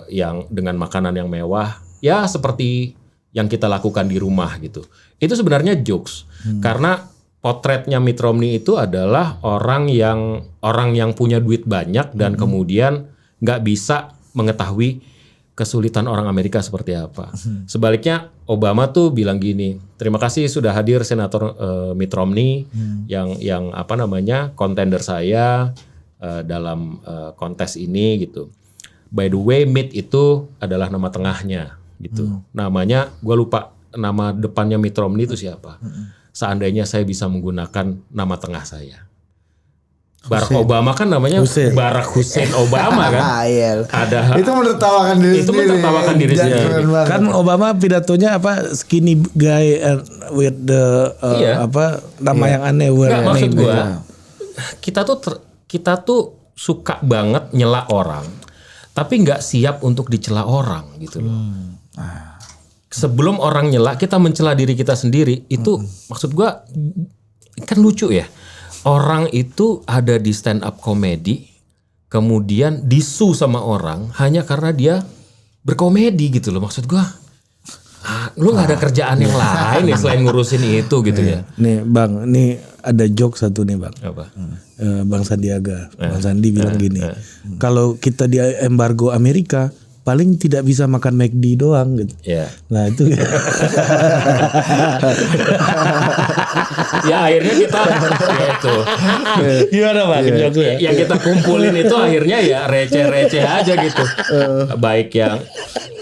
yang dengan makanan yang mewah. Ya seperti yang kita lakukan di rumah gitu. Itu sebenarnya jokes. Karena potretnya Mitt Romney itu adalah orang yang punya duit banyak dan kemudian nggak bisa mengetahui kesulitan orang Amerika seperti apa. Sebaliknya Obama tuh bilang gini, terima kasih sudah hadir Senator Mitt Romney yang kontender saya dalam kontes ini gitu. By the way, Mitt itu adalah nama tengahnya gitu. Namanya gue lupa nama depannya Mitt Romney itu siapa. Seandainya saya bisa menggunakan nama tengah saya. Barack Obama kan namanya Barack Hussein Obama kan. Ada itu menertawakan diri sendiri. Itu menertawakan diri sendiri. Kan Obama pidatonya skinny guy with the nama yang aneh. Nggak, maksud gue kita tuh suka banget nyela orang, tapi nggak siap untuk dicela orang gitu loh. Sebelum orang nyela, kita mencela diri kita sendiri. Itu maksud gue kan lucu ya. Orang itu ada di stand up comedy, kemudian disu sama orang hanya karena dia berkomedi gitu loh. Maksud gua, lu nggak ada kerjaan yang lain ya selain ngurusin itu gitu ya. Nih bang, nih ada joke satu nih bang. Apa? Bang Sandiaga, Bang Sandi bilang gini, kalau kita di embargo Amerika, paling tidak bisa makan McD doang gitu. Nah itu ya akhirnya kita itu gimana Pak? Yang kita kumpulin itu akhirnya ya receh-receh aja gitu. Baik yang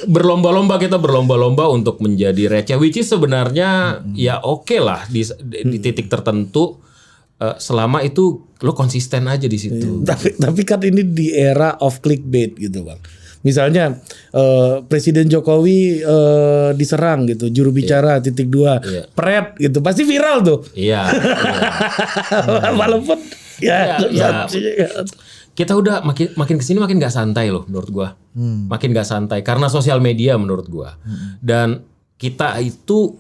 berlomba-lomba untuk menjadi receh, which is sebenarnya ya oke lah di titik tertentu selama itu lo konsisten aja di situ. Tapi kan ini di era of clickbait gitu bang. Misalnya Presiden Jokowi diserang gitu, juru bicara .2 pret gitu, pasti viral tuh. Iya. Walaupun kita udah makin kesini makin nggak santai loh menurut gua. Makin nggak santai karena sosial media menurut gua. Dan kita itu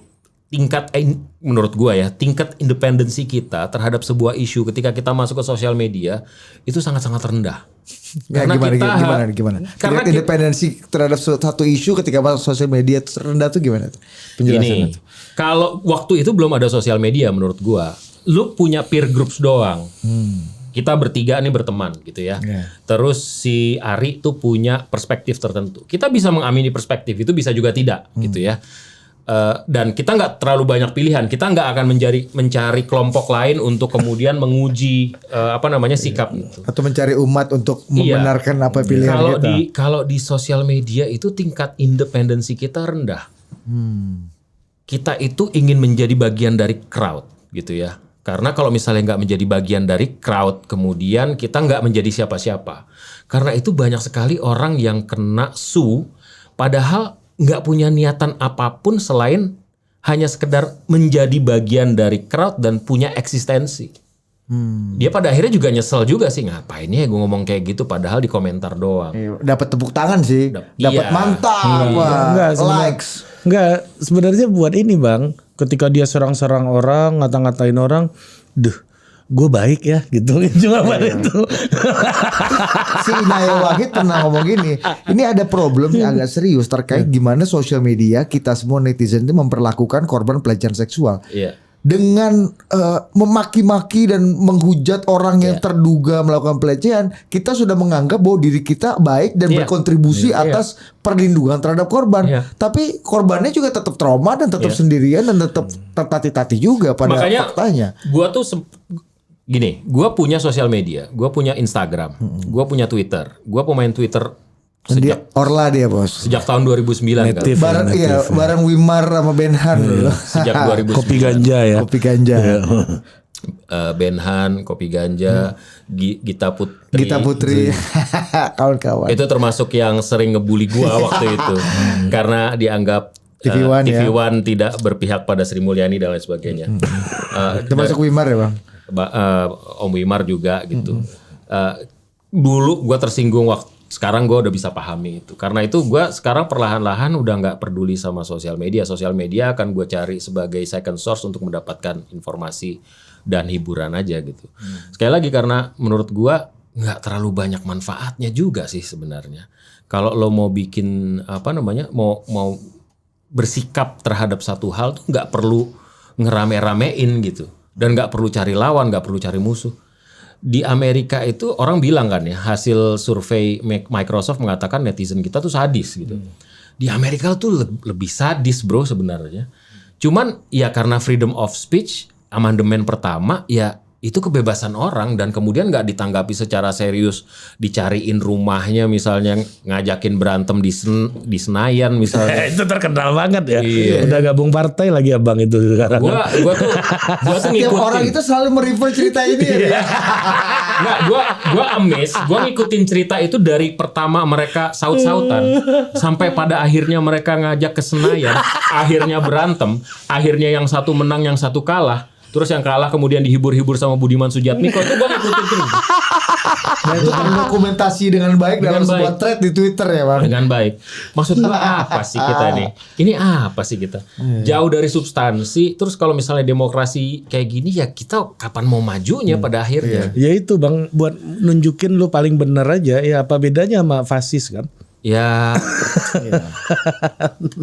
menurut gua ya, tingkat independensi kita terhadap sebuah isu ketika kita masuk ke sosial media itu sangat-sangat rendah. Ya, Karena gimana? Karena Tingkat independensi terhadap satu isu ketika masuk sosial media itu rendah tuh gimana tuh? Penjelasannya Ini, tuh. kalau waktu itu belum ada sosial media menurut gua, lu punya peer groups doang. Kita bertiga nih berteman gitu ya. Terus si Ari tuh punya perspektif tertentu. Kita bisa mengamini perspektif itu, bisa juga tidak gitu ya. Dan kita nggak terlalu banyak pilihan. Kita nggak akan mencari kelompok lain untuk kemudian menguji sikap gitu. Atau mencari umat untuk membenarkan apa pilihan kita. Kalau di sosial media itu tingkat independensi kita rendah. Kita itu ingin menjadi bagian dari crowd gitu ya. Karena kalau misalnya nggak menjadi bagian dari crowd, kemudian kita nggak menjadi siapa-siapa. Karena itu banyak sekali orang yang kena padahal nggak punya niatan apapun selain hanya sekedar menjadi bagian dari crowd dan punya eksistensi. Dia pada akhirnya juga nyesel juga sih, ngapain ya gue ngomong kayak gitu padahal di komentar doang. Dapat tepuk tangan sih, dapat Iya. mantap, likes. Enggak, sebenarnya buat ini Bang, ketika dia serang-serang orang, ngata-ngatain orang, gue baik ya gitu. Cuma buat itu. Si Inaya Wahid pernah ngomong gini, ini ada problem yang agak serius terkait gimana sosial media kita semua netizen itu memperlakukan korban pelecehan seksual. Iya. Dengan memaki-maki dan menghujat orang yang terduga melakukan pelecehan, kita sudah menganggap bahwa diri kita baik dan berkontribusi atas perlindungan terhadap korban. Tapi korbannya juga tetap trauma dan tetap sendirian dan tetap tertati-tati juga pada faktanya. Gua tuh gini, gua punya sosial media, gua punya Instagram, gua punya Twitter, gua pemain Twitter Dan dia Orla dia bos. sejak tahun 2009 kan. Bareng Wimar sama Benhan dulu. Sejak 2009. Kopi ganja ya. Kopi ganja. Benhan, Kopi Ganja, Gita Putri. Kawan-kawan. Itu termasuk yang sering ngebully gua waktu itu. Karena dianggap TV One tidak berpihak pada Sri Mulyani dan lain sebagainya. Termasuk Wimar ya bang. Om Wimar juga gitu. Dulu gua tersinggung sekarang gue udah bisa pahami itu. Karena itu gue sekarang perlahan-lahan udah nggak peduli sama sosial media. Sosial media akan gue cari sebagai second source untuk mendapatkan informasi dan hiburan aja gitu. Sekali lagi karena menurut gue nggak terlalu banyak manfaatnya juga sih sebenarnya. Kalau lo mau bikin mau bersikap terhadap satu hal tuh nggak perlu ngerame-ramein gitu. Dan nggak perlu cari lawan, nggak perlu cari musuh. Di Amerika itu orang bilang kan ya, hasil survei Microsoft mengatakan netizen kita tuh sadis gitu. Di Amerika tuh lebih sadis bro sebenarnya. Cuman ya karena freedom of speech, amandemen pertama ya itu kebebasan orang dan kemudian nggak ditanggapi secara serius, dicariin rumahnya misalnya, ngajakin berantem di Senayan misalnya. Itu terkenal banget ya. Iya. Udah gabung partai lagi abang itu sekarang. Gua tuh Setiap ngikutin. orang itu selalu merefer cerita ini ya. Nggak, gua amazed. Gua ngikutin cerita itu dari pertama mereka saut-sautan sampai pada akhirnya mereka ngajak ke Senayan, akhirnya berantem, akhirnya yang satu menang, yang satu kalah. Terus yang kalah kemudian dihibur-hibur sama Budiman Sujatmiko itu gua ngikutin terus. Nah itu terdokumentasi dengan baik dalam sebuah thread di Twitter ya bang. Dengan baik. Maksud gua apa sih kita nih? Ini apa sih kita? Jauh dari substansi. Terus kalau misalnya demokrasi kayak gini ya kita kapan mau majunya pada akhirnya? Ya itu bang, buat nunjukin lu paling bener aja. Ya apa bedanya sama fasis kan? Ya,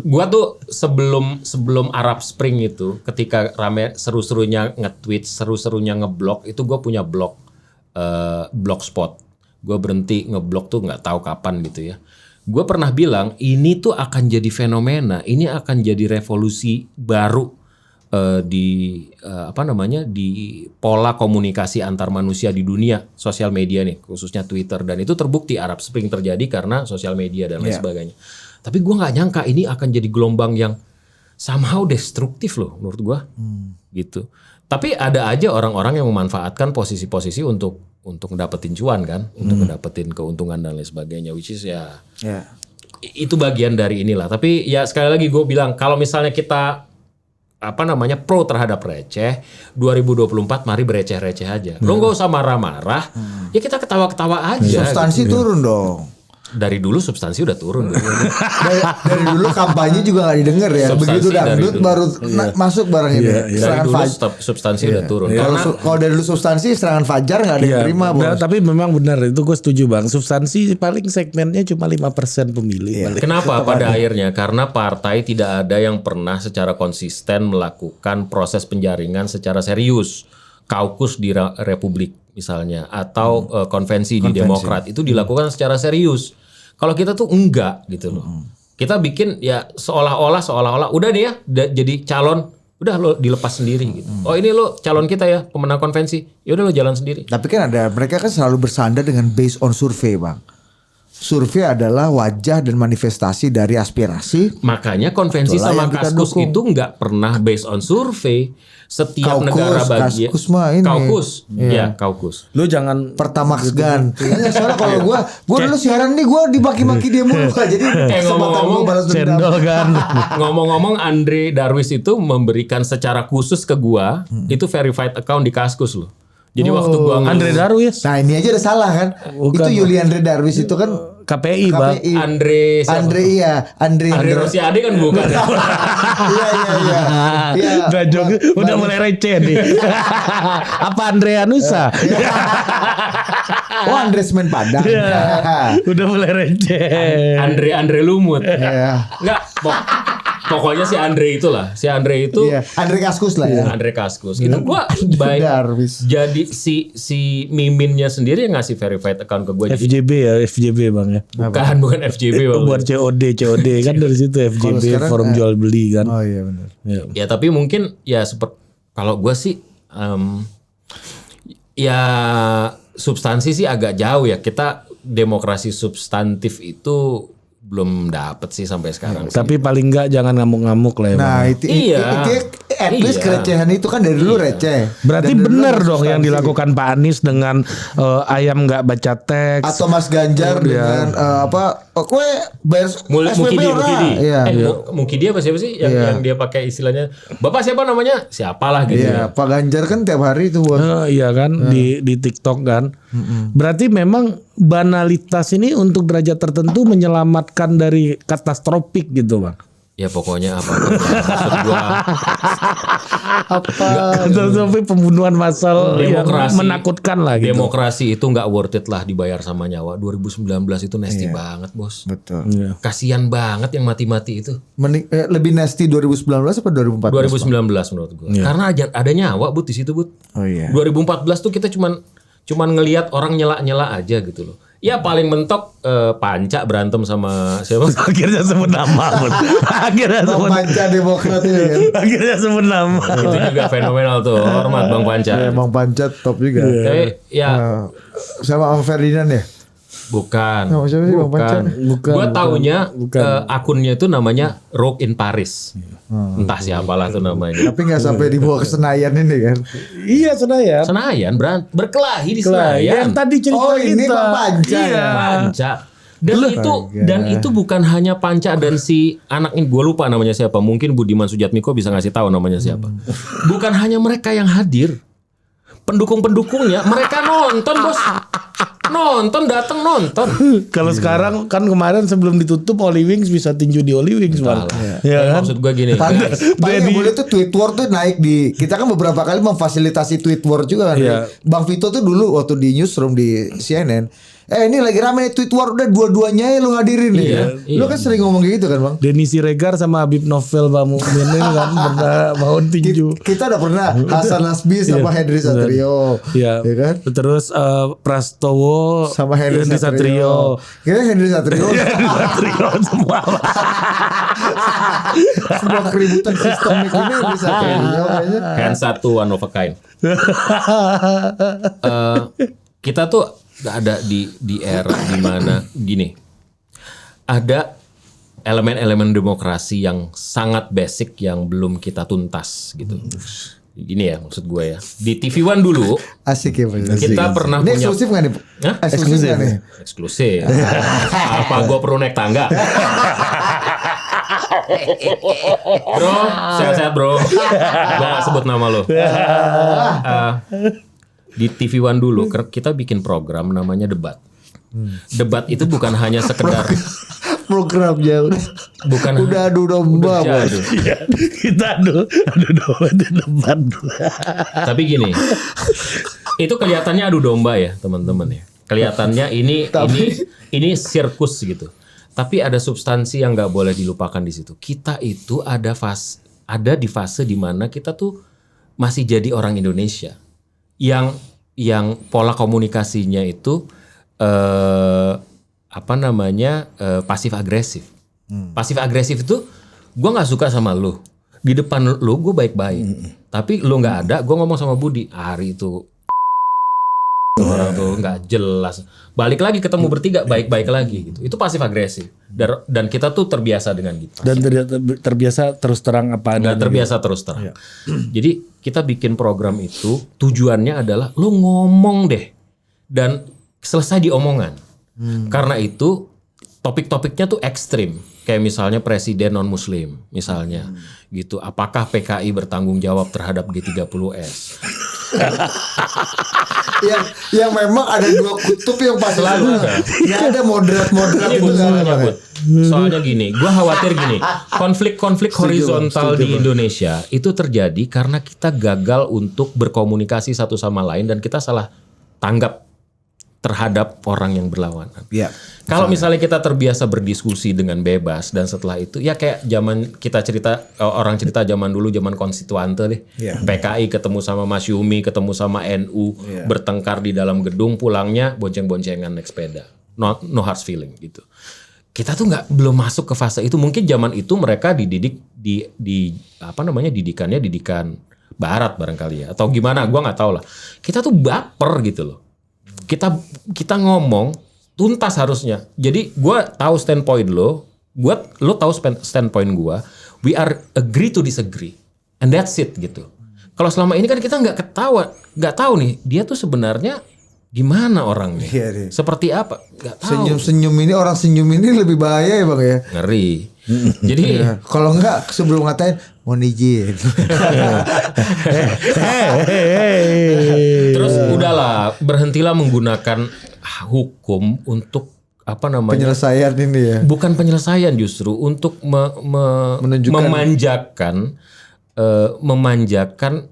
gua tuh sebelum Arab Spring itu, ketika rame seru-serunya nge-tweet, seru-serunya ngeblok, itu gua punya blogspot. Gua berhenti ngeblok tuh nggak tahu kapan gitu ya. Gua pernah bilang ini tuh akan jadi fenomena, ini akan jadi revolusi baru di pola komunikasi antar manusia di dunia sosial media nih, khususnya Twitter, dan itu terbukti Arab Spring terjadi karena sosial media dan lain sebagainya. Tapi gue nggak nyangka ini akan jadi gelombang yang somehow destruktif loh menurut gue, gitu. Tapi ada aja orang-orang yang memanfaatkan posisi-posisi untuk ngedapetin cuan kan, untuk ngedapetin keuntungan dan lain sebagainya, which is itu bagian dari inilah. Tapi ya sekali lagi gue bilang kalau misalnya kita pro terhadap receh. 2024 mari bereceh-receh aja. Lo nggak usah marah-marah. Ya kita ketawa-ketawa aja. Substansi turun dong. Dari dulu substansi udah turun. Dari dulu kampanye juga nggak didengar ya. Substansi Begitu dari dangdut dulu. baru masuk barang ini. Dari Serangan dulu Fajar. substansi udah turun. Kalau dari dulu substansi serangan Fajar nggak ada yang terima, Bos. Nah, tapi memang benar itu gue setuju Bang. Substansi paling segmennya cuma 5% pemilih. Paling. Kenapa pada akhirnya? Karena partai tidak ada yang pernah secara konsisten melakukan proses penjaringan secara serius. Kaukus di Republik misalnya atau konvensi di Demokrat itu dilakukan secara serius. Kalau kita tuh enggak gitu loh. Kita bikin ya seolah-olah udah nih ya jadi calon, udah lo dilepas sendiri gitu. Oh ini lo calon kita ya pemenang konvensi, ya udah lo jalan sendiri. Tapi kan mereka kan selalu bersandar dengan based on survei, Bang. Survei adalah wajah dan manifestasi dari aspirasi. Makanya konvensi Itulah sama yang kita Kaskus dukung. itu nggak pernah based on survei. Setiap Kaukus, negara bagian. Kaskus mah ini. Kaukus, Iya. ya Kaukus. Lu jangan Pertamax Gun. Soalnya kalau gue dulu siaran nih gue dimaki-maki dia mulu, Pak. Jadi kesempatan ngomong-ngomong, gue balas dendam. cendol kan. Ngomong-ngomong Andre Darwis itu memberikan secara khusus ke gua itu verified account di Kaskus loh. Jadi waktu gua Andre Darwis Nah ini aja udah salah kan. Bukan. Itu Yuli Andre Darwis itu kan KPI Bang. KPI. Andre siapa? Andre Andre Rosiade kan bukan. Iya. Udah udah mulai receh nih. Apa Andrea Nusa? Oh Andre Semen Padang. Udah mulai receh. Andre Lumut. Iya. Enggak, pokoknya si Andre itulah. Si Andre itu Iya. Andre Kaskus lah ya. Andre Kaskus. Itu gua baik. Darwis. Jadi si Miminnya sendiri yang ngasih verified account ke gua. Jadi FJB Bang ya. bukan FJB Bang. Buat COD kan dari situ FJB sekarang forum jual beli kan. Oh iya benar. Ya. Ya tapi mungkin ya kalau gue sih ya substansi sih agak jauh ya. Kita demokrasi substantif itu belum dapet sih sampai sekarang. sih. Tapi paling enggak jangan ngamuk-ngamuk lah ya. Bang. Nah itu at least Iya. kerecehan itu kan dari dulu receh. Berarti Dan dari dulu benar nggak dong yang substansi. dilakukan Pak Anies dengan ayam nggak baca teks. Atau Mas Ganjar dengan kue bayar SPP Mukidi. ora. Iya. Mukidi apa siapa sih yang dia pakai istilahnya Bapak siapa namanya? Siapalah gitu Iya, ya. Pak Ganjar kan tiap hari itu buat Iya kan di TikTok kan. Berarti memang banalitas ini untuk derajat tertentu menyelamatkan dari katastrofik gitu Bang. Ya pokoknya apa maksud gua Katastrofik pembunuhan massal yang Demokrasi. menakutkan lah gitu. demokrasi itu nggak worth it lah dibayar sama nyawa. 2019 itu nasty banget bos. betul. Iya. Kasian banget yang mati-mati itu. Lebih nasty 2019 apa 2014? 2019 menurut gua. Karena ada nyawa Bud di situ Bud. Oh iya. 2014 tuh kita cuman ngelihat orang nyela-nyela aja gitu loh. Ya paling mentok Panca berantem sama siapa? Akhirnya sebut nama Bud. Akhirnya sebut Panca Demokrat ini kan. Akhirnya sebut nama. Itu juga fenomenal tuh. Hormat Bang Panca. Ya, Bang Panca top juga. Tapi ya Sama Bang Ferdinand ya. bukan. Sama siapa sih Bang Panca? Gua taunya akunnya itu namanya Rogue in Paris. Entah siapalah tuh namanya. Tapi nggak sampai dibawa ke Senayan ini kan. Iya Senayan. Senayan berkelahi di Yang Senayan. tadi cerita Oh, ini kita. Bang Panca Iya. ya? Panca. Dan itu bukan hanya Panca dan si anak ini gue lupa namanya siapa. Mungkin Budiman Sujatmiko bisa ngasih tahu namanya siapa. Bukan hanya mereka yang hadir. Pendukung-pendukungnya mereka nonton bos. Datang nonton. Kalau sekarang kan kemarin sebelum ditutup Holy Wings bisa tinju di Holy Wings Bang. Ya kan? Maksud gue gini. Paling yang boleh tuh tweet war tuh naik di kita kan beberapa kali memfasilitasi tweet war juga kan. Iya. Bang Vito tuh dulu waktu di newsroom di CNN. Ini lagi rame nih tweet war udah dua-duanya ya lu hadirin nih. Iya. Lu kan sering ngomong kayak gitu kan Bang. Denny Siregar sama Habib Novel Bang Mukmin ini kan pernah mau tinju. Kita udah pernah Hasan Nasbi sama Henry Satrio. Iya. Ya kan? Terus Prastowo Sama Henry Satrio. Kira Henry Satrio. Satrio semua. Semua keributan sistemik ini Henry Satrio kayaknya. Hand satu one of a kind. Kita tuh ada di era dimana gini. Ada elemen-elemen demokrasi yang sangat basic yang belum kita tuntas gitu. Gini ya maksud gue ya. Di TV One dulu Asik ya Pak. kita pernah Ini punya eksklusif nggak nih? Hah? Eksklusif nggak nih? eksklusif. Apa gue perlu naik tangga? Bro, sehat-sehat bro. Gua gak sebut nama lo. Di TV One dulu kita bikin program namanya Debat. Debat itu bukan hanya sekedar Programnya bukan udah adu domba, udah Bos. jadi. Iya, kita adu domba di depan. Tapi gini, itu kelihatannya adu domba ya teman-teman ya. Kelihatannya ini sirkus gitu. Tapi ada substansi yang nggak boleh dilupakan di situ. Kita itu ada di fase di mana kita tuh masih jadi orang Indonesia yang pola komunikasinya itu pasif agresif. Pasif agresif itu gue nggak suka sama lu. Di depan lu gue baik-baik. Tapi lu nggak ada, gue ngomong sama Budi hari itu orang tuh nggak jelas. Balik lagi ketemu bertiga baik-baik lagi gitu. Itu pasif agresif. Dan kita tuh terbiasa dengan gitu. Dan terbiasa terus terang apa Nggak adanya. terbiasa terus terang. Jadi kita bikin program itu tujuannya adalah lu ngomong deh dan selesai di omongan. Karena itu topik-topiknya tuh ekstrim. Kayak misalnya presiden non muslim misalnya gitu. Apakah PKI bertanggung jawab terhadap G30S? yang memang ada dua kutub yang pasti Selalu ada. Nggak ada moderat Ini itu Bud, nggak soalnya, ada. Bud. Soalnya gini, gue khawatir gini, konflik-konflik horizontal di Indonesia itu terjadi karena kita gagal untuk berkomunikasi satu sama lain dan kita salah tanggap terhadap orang yang berlawanan. Iya. Kalau misalnya kita terbiasa berdiskusi dengan bebas dan setelah itu ya kayak zaman kita cerita orang cerita zaman dulu zaman konstituante deh. Iya. PKI ketemu sama Mas Yumi, ketemu sama NU, bertengkar di dalam gedung, pulangnya bonceng-boncengan naik sepeda. No hard feeling gitu. Kita tuh belum masuk ke fase itu. Mungkin zaman itu mereka dididik didikannya didikan barat barangkali ya atau gimana gua nggak tahu lah. Kita tuh baper gitu loh. Kita ngomong tuntas harusnya. Jadi gue tahu standpoint lo tahu standpoint gue. We are agree to disagree, and that's it gitu. Kalau selama ini kan kita nggak tahu nih dia tuh sebenarnya gimana orangnya, Iya, iya. seperti apa, nggak tahu. Orang senyum ini lebih bahaya ya Bang ya. Ngeri. Jadi Kalau enggak sebelum ngatain mohon izin. terus udahlah berhentilah menggunakan hukum untuk Penyelesaian ini ya. bukan penyelesaian justru untuk Menunjukkan memanjakan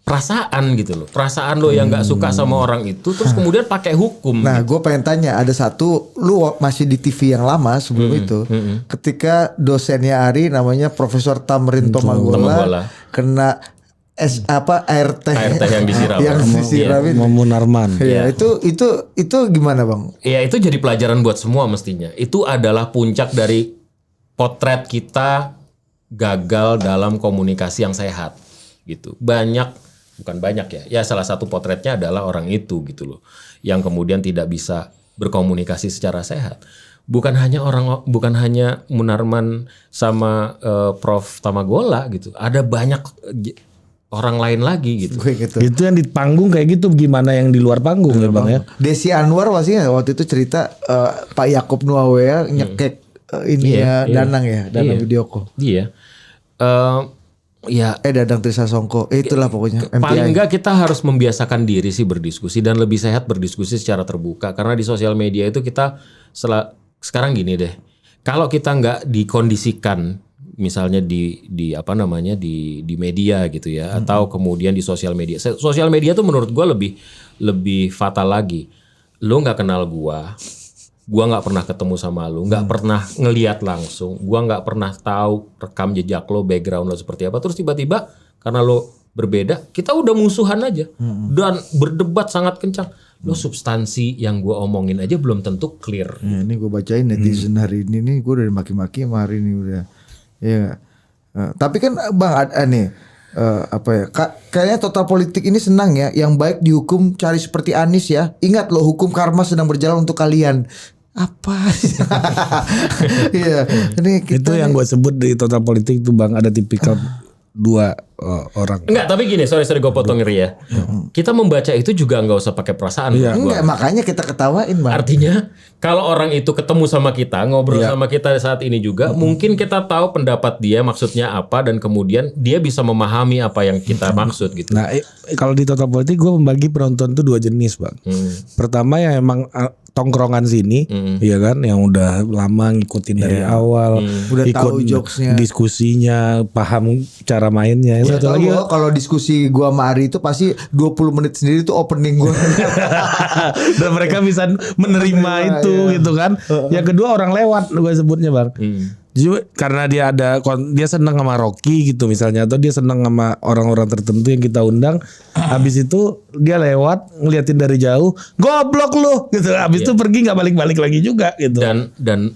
perasaan gitu loh. Perasaan lo yang nggak suka sama orang itu terus kemudian pakai hukum. Nah, gitu. gue pengen tanya, ada satu, lu masih di TV yang lama sebelum itu, ketika dosennya Ari namanya Profesor Tamrin Tomagola Tomagola. kena air teh yang disiram. yang disiramin. Munarman. Ya, itu gimana Bang? Ya itu jadi pelajaran buat semua mestinya. Itu adalah puncak dari potret kita gagal dalam komunikasi yang sehat gitu. Bukan banyak ya salah satu potretnya adalah orang itu gitu loh. Yang kemudian tidak bisa berkomunikasi secara sehat. Bukan hanya Munarman sama Prof Tamagola gitu. Ada banyak orang lain lagi gitu. Gue gitu. Itu yang di panggung kayak gitu, gimana yang di luar panggung ya Bang ya? Desi Anwar pasti waktu itu cerita Pak Yakob Nuawea nyekek Danang video call. Iya. Dadang Trisasongko. Itulah pokoknya MPI. Paling enggak kita harus membiasakan diri sih berdiskusi dan lebih sehat berdiskusi secara terbuka karena di sosial media itu kita sekarang gini deh. Kalau kita nggak dikondisikan misalnya di media gitu ya atau kemudian di sosial media. Sosial media tuh menurut gua lebih fatal lagi. Lu nggak kenal gua nggak pernah ketemu sama lu, nggak pernah ngelihat langsung, gua nggak pernah tahu rekam jejak lo, background lo seperti apa. Terus tiba-tiba karena lo berbeda, kita udah musuhan aja dan berdebat sangat kencang. Lo substansi yang gua omongin aja belum tentu clear. Ya, ini gue bacain netizen hari ini nih, gue udah maki-maki sama hari ini udah. Ya. Tapi kan Bang kayaknya Total Politik ini senang ya, yang baik dihukum cari seperti Anies ya. Ingat loh, hukum karma sedang berjalan untuk kalian. Apa? Iya. Ini Itu yang gue sebut di Total Politik itu Bang, ada tipikal dua orang. Enggak, tapi gini, sorry gue potong Ri ya. Kita membaca itu juga nggak usah pakai perasaan. Enggak, makanya kita ketawain Bang. Artinya kalau orang itu ketemu sama kita, ngobrol sama kita saat ini juga, mungkin kita tahu pendapat dia maksudnya apa dan kemudian dia bisa memahami apa yang kita maksud gitu. Nah, kalau di Total Politik gue membagi penonton tuh 2 jenis, Bang. Pertama yang emang tongkrongan sini, ya kan, yang udah lama ngikutin dari awal, Udah ikut tahu jokesnya. diskusinya, paham cara mainnya. Yang satu lagi Kalau diskusi gua sama Ari itu pasti 20 menit sendiri tuh opening gua. dan mereka bisa menerima itu gitu kan. Yang kedua orang lewat gue sebutnya, Bang. Jadi, karena dia senang sama Rocky gitu misalnya, atau dia senang sama orang-orang tertentu yang kita undang, habis itu dia lewat ngeliatin dari jauh, goblok lu gitu. Habis itu pergi nggak balik-balik lagi juga gitu. Dan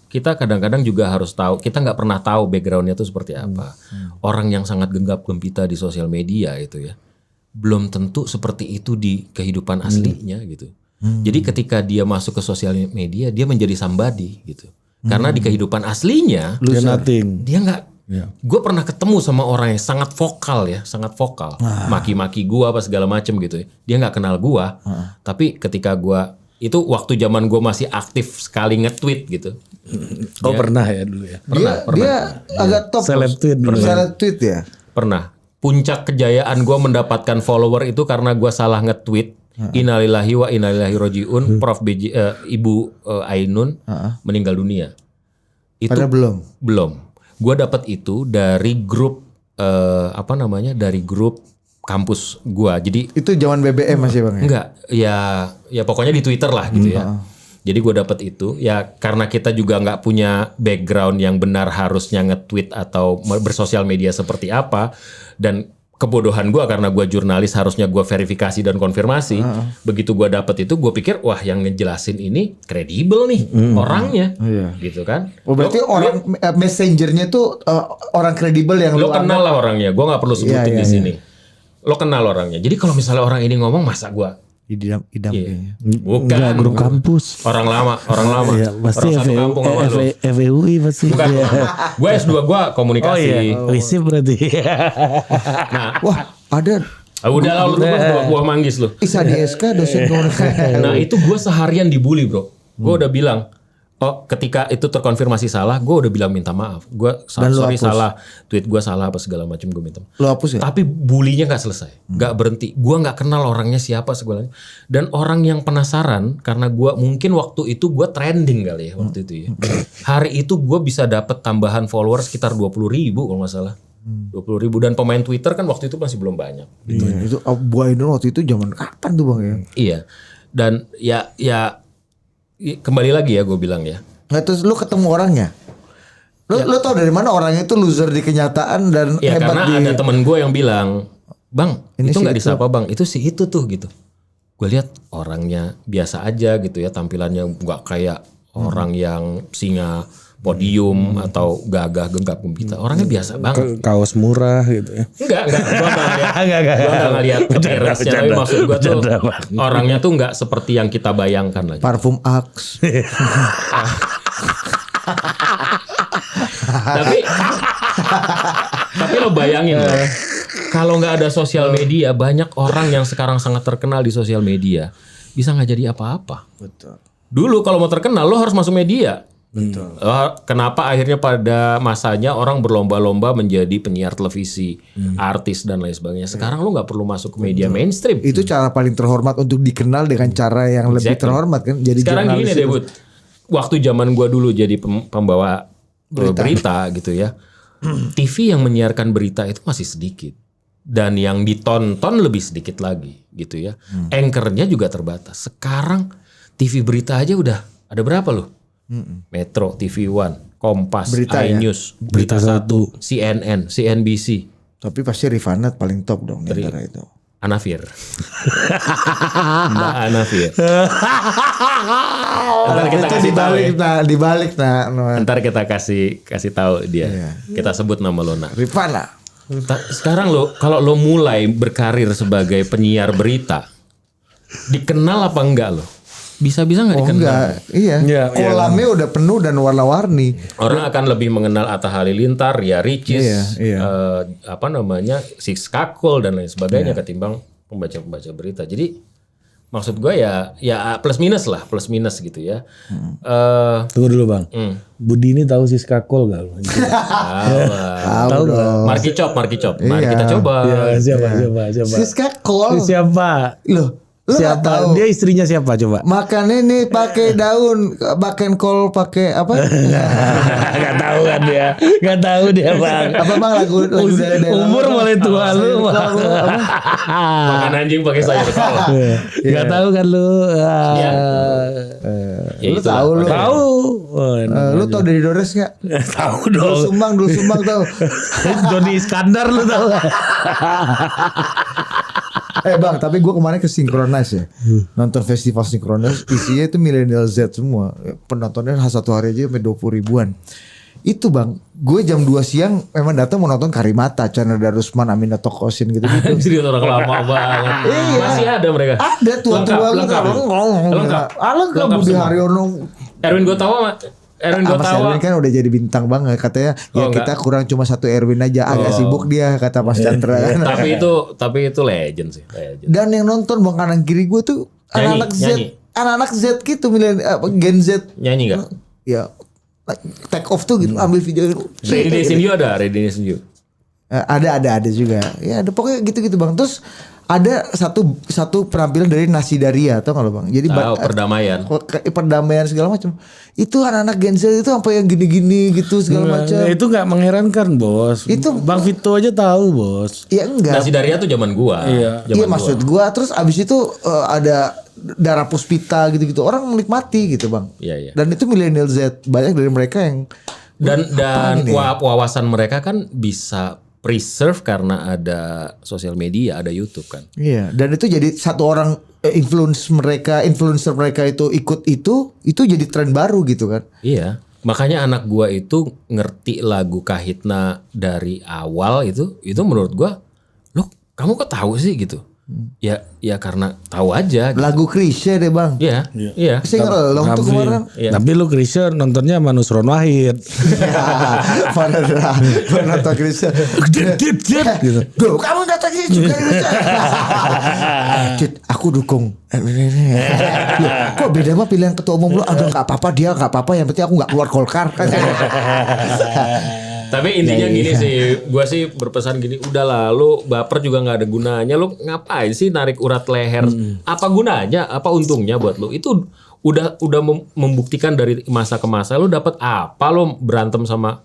kita kadang-kadang juga harus tahu, kita nggak pernah tahu backgroundnya itu seperti apa. Orang yang sangat genggap gempita di sosial media itu ya, belum tentu seperti itu di kehidupan aslinya gitu. Jadi ketika dia masuk ke sosial media, dia menjadi somebody gitu. Karena di kehidupan aslinya Dia nothing. dia nggak. Gue pernah ketemu sama orang yang sangat vokal ya, sangat vokal, maki-maki gue apa segala macem gitu. Dia nggak kenal gue, tapi ketika gue itu waktu zaman gue masih aktif sekali nge-tweet gitu. Pernah ya dulu ya. Dia agak top. Seleb tweet dulu. Seleb tweet ya. Pernah. Puncak kejayaan gue mendapatkan follower itu karena gue salah nge-tweet. Innalillahi wa innalillahi rojiun. Prof BJ, Ibu Ainun meninggal dunia. Itu Padahal belum. Gue dapat itu dari grup dari grup kampus gue. Jadi Itu zaman BBM masih Bang ya? enggak, ya pokoknya di Twitter lah gitu ya. Jadi gue dapat itu ya karena kita juga nggak punya background yang benar harusnya nge-tweet atau bersosial media seperti apa, dan kebodohan gue karena gue jurnalis harusnya gue verifikasi dan konfirmasi. Begitu gue dapet itu gue pikir wah yang ngejelasin ini kredibel nih orangnya, gitu kan. Oh berarti orang messengernya tuh orang kredibel yang Lo kenal lah orangnya, gue nggak perlu sebutin di sini. Lo kenal orangnya. Jadi kalau misalnya orang ini ngomong masa gue idam kayaknya. bukan Enggak, grup kampus. orang lama Iya, pasti orang satu kampung sama lo. FEUI pasti. Bukan, gue S2 gue komunikasi. Risip berarti. Wah ada Udah lah lu buah manggis lu. Isa di SK dosen komunikasi. Nah itu gue seharian dibully bro. Gue udah bilang, ketika itu terkonfirmasi salah, gue udah bilang minta maaf. Gue sorry salah, tweet gue salah apa segala macam gue minta maaf. Lo hapus ya? Tapi bulinya nggak selesai, nggak berhenti. Gue nggak kenal orangnya siapa segalanya. Dan orang yang penasaran karena gue mungkin waktu itu gue trending kali ya waktu itu ya. Hari itu gue bisa dapet tambahan follower sekitar 20.000 kalau nggak salah. 20.000 dan pemain Twitter kan waktu itu masih belum banyak. Iya, itu Bu Ainun waktu itu zaman kapan tuh Bang ya? Iya. Dan ya kembali lagi ya gue bilang ya. Nah terus lu ketemu orangnya? Lu tau dari mana orangnya itu loser di kenyataan dan Ya hebat karena di... ada temen gue yang bilang, Bang Ini itu si nggak itu." disapa Bang, itu si itu tuh gitu. Gue lihat orangnya biasa aja gitu ya, tampilannya nggak kayak orang yang singa podium atau gagah genggam gempita. Orangnya biasa banget. Kaos murah gitu ya. Enggak. Gue nggak ngeliat appearance-nya. Tapi maksud gue tuh orangnya tuh nggak seperti yang kita bayangkan lagi. Parfum Axe. tapi lo bayangin loh, kalau nggak ada sosial media, banyak orang yang sekarang sangat terkenal di sosial media bisa nggak jadi apa-apa. Betul. Dulu kalau mau terkenal lo harus masuk media. Betul. Kenapa akhirnya pada masanya orang berlomba-lomba menjadi penyiar televisi, artis dan lain sebagainya. Sekarang lo nggak perlu masuk ke media mainstream. Itu cara paling terhormat untuk dikenal dengan cara yang lebih terhormat kan. Jadi Sekarang jurnalis gini deh Bud, waktu zaman gua dulu jadi pembawa berita gitu ya, TV yang menyiarkan berita itu masih sedikit. Dan yang ditonton lebih sedikit lagi gitu ya. Anchornya juga terbatas. Sekarang TV berita aja udah ada berapa loh? Metro, TV One, Kompas, Berita ya? iNews, Berita 1, CNN, CNBC, Tapi pasti Rifanat paling top dong di antara itu. Anafir. Mbak Anafir. Ntar kita kasih tahu ya. Dibalik. Ntar kita kasih tahu dia. Kita sebut nama lo nak. Rifana. Sekarang lo kalau lo mulai berkarir sebagai penyiar berita, dikenal apa enggak lo? Bisa-bisa nggak Oh dikenal. enggak, iya. Iya, Kolamnya udah penuh dan warna-warni. Orang akan lebih mengenal Atta Halilintar, Ria Ricis, Iya. Siskakul dan lain sebagainya ketimbang pembaca-pembaca berita. Jadi maksud gue ya plus minus gitu ya. Tunggu dulu bang. Budi ini tahu Siskakul gak? Tahu dong. Marki Cop. Mari kita coba. Ya, siapa? Siska Kol. Siapa? Loh, lu nggak Siapa? tahu? Dia istrinya siapa coba? Makannya nih pakai daun, makan kol pakai apa? Gak tahu kan dia. Gak tahu dia bang. Apa bang lagu daerah-daerah Umur apa? mulai tua Sayur lu. kol, apa? Makan anjing pakai sayur kol. Gak tahu kan lu. Ya Lu itulah. tahu lu. Tahu. Oh, Lu tau dari Dores nggak? tahu Dul dong. Sumbang tahu. Joni Iskandar lu tahu. Bang, tapi gue kemarin ke Synchronize ya, nonton festival Synchronize, isinya itu milenial Z semua, penontonnya satu hari aja sampai 20 ribuan. Itu bang, gue jam 2 siang memang datang mau nonton Karimata, Chandra Darusman, Aminah Tokosin gitu-gitu. Jadi orang lama banget. Iya. Masih ada mereka. Ada tua-tua Lengkap. lengkap Budi semua. Haryono. Erwin Gotawa. Mas Erwin kan udah jadi bintang banget katanya. Ya Oh, kita kurang cuma satu Erwin aja, agak sibuk dia kata Mas Chandra. tapi itu legend sih. Legend. Dan yang nonton bang kanan kiri gue tuh anak-anak Z, nyanyi. anak-anak Z gitu, Gen Z. Nyanyi gak? Ya take off tuh gitu, ambil video. Ready Nation You ada? Ready Nation You. Ada juga. Ya ada pokoknya gitu-gitu bang. Terus ada satu penampilan dari Nasi Daria, tau gak lo bang? Jadi Perdamaian. perdamaian segala macam. Itu anak-anak Gen Z itu sampai yang gini-gini gitu segala macam. Itu nggak mengherankan bos. Itu- Bang Vito aja tahu bos. Ya enggak. Nasi Daria tuh zaman gua. Iya. Iya maksud gua. Terus abis itu ada Darah Puspita gitu-gitu. Orang menikmati gitu bang. Iya. Dan itu milenial Z. Banyak dari mereka yang Dan wawasan mereka kan bisa preserve karena ada sosial media, ada YouTube kan. iya. Dan itu jadi satu orang influencer mereka itu ikut itu jadi tren baru gitu kan. Iya. Makanya anak gua itu ngerti lagu Kahitna dari awal itu menurut gua, loh kamu kok tahu sih gitu? Ya karena tahu aja. Gitu. Lagu Krisya deh bang. Iya. Saya ngelong tuh kemarin. Iya. Tapi lu Krisya nontonnya sama Nusron Wahid. Mana nonton Krisya. gitu. Duh, kamu datang sini juga Krisya. Cid, aku dukung. Loh, kok beda mah pilihan ketua umum lu? Aduh nggak apa-apa dia nggak apa-apa. Yang penting aku nggak keluar Golkar kan. Tapi intinya gini sih, gua sih berpesan gini, udahlah lu baper juga nggak ada gunanya, lu ngapain sih narik urat leher? Apa gunanya? Apa untungnya buat lu? Itu udah membuktikan dari masa ke masa lu dapat apa, lu berantem sama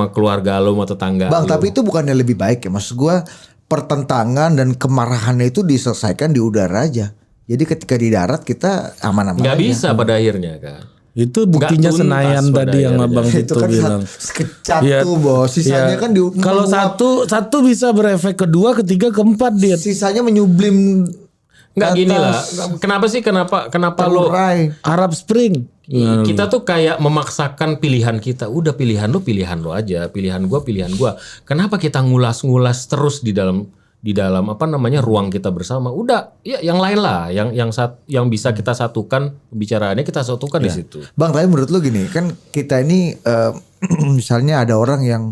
keluarga lu sama tetangga. Bang, lu. tapi itu bukannya lebih baik ya? Maksud gua pertentangan dan kemarahannya itu diselesaikan di udara aja. Jadi ketika di darat kita aman-aman nggak aja. bisa pada akhirnya kan. Itu buktinya Nggak tuntas Senayan pada tadi yang akhirnya. Abang Itu Vito kan bilang. satu Iya. bos. Sisanya Iya. kan Kalau satu bisa berefek kedua, ketiga, keempat dia. sisanya menyublim. Nggak ke gini lah. atas, Kenapa sih kenapa lu terurai. Arab Spring. kita tuh kayak memaksakan pilihan kita. Udah pilihan lu aja, pilihan gua. Kenapa kita ngulas-ngulas terus di dalam apa namanya ruang kita bersama? Udah, ya yang lain lah, yang bisa kita satukan pembicaraannya kita satukan di situ. Bang, tapi menurut lu gini, kan kita ini misalnya ada orang yang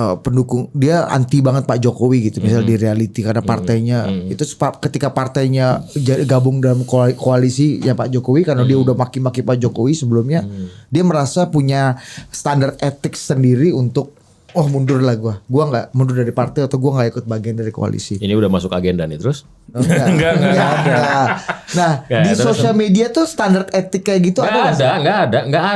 pendukung, dia anti banget Pak Jokowi gitu, misalnya di reality karena partainya itu ketika partainya gabung dalam koalisi ya Pak Jokowi karena dia udah maki-maki Pak Jokowi sebelumnya, dia merasa punya standar etik sendiri untuk mundur lah gua nggak mundur dari partai atau gua nggak ikut bagian dari koalisi. Ini udah masuk agenda nih terus. Enggak. Nah, di sosial media tuh standar etik kayak gitu ada nggak sih? Nggak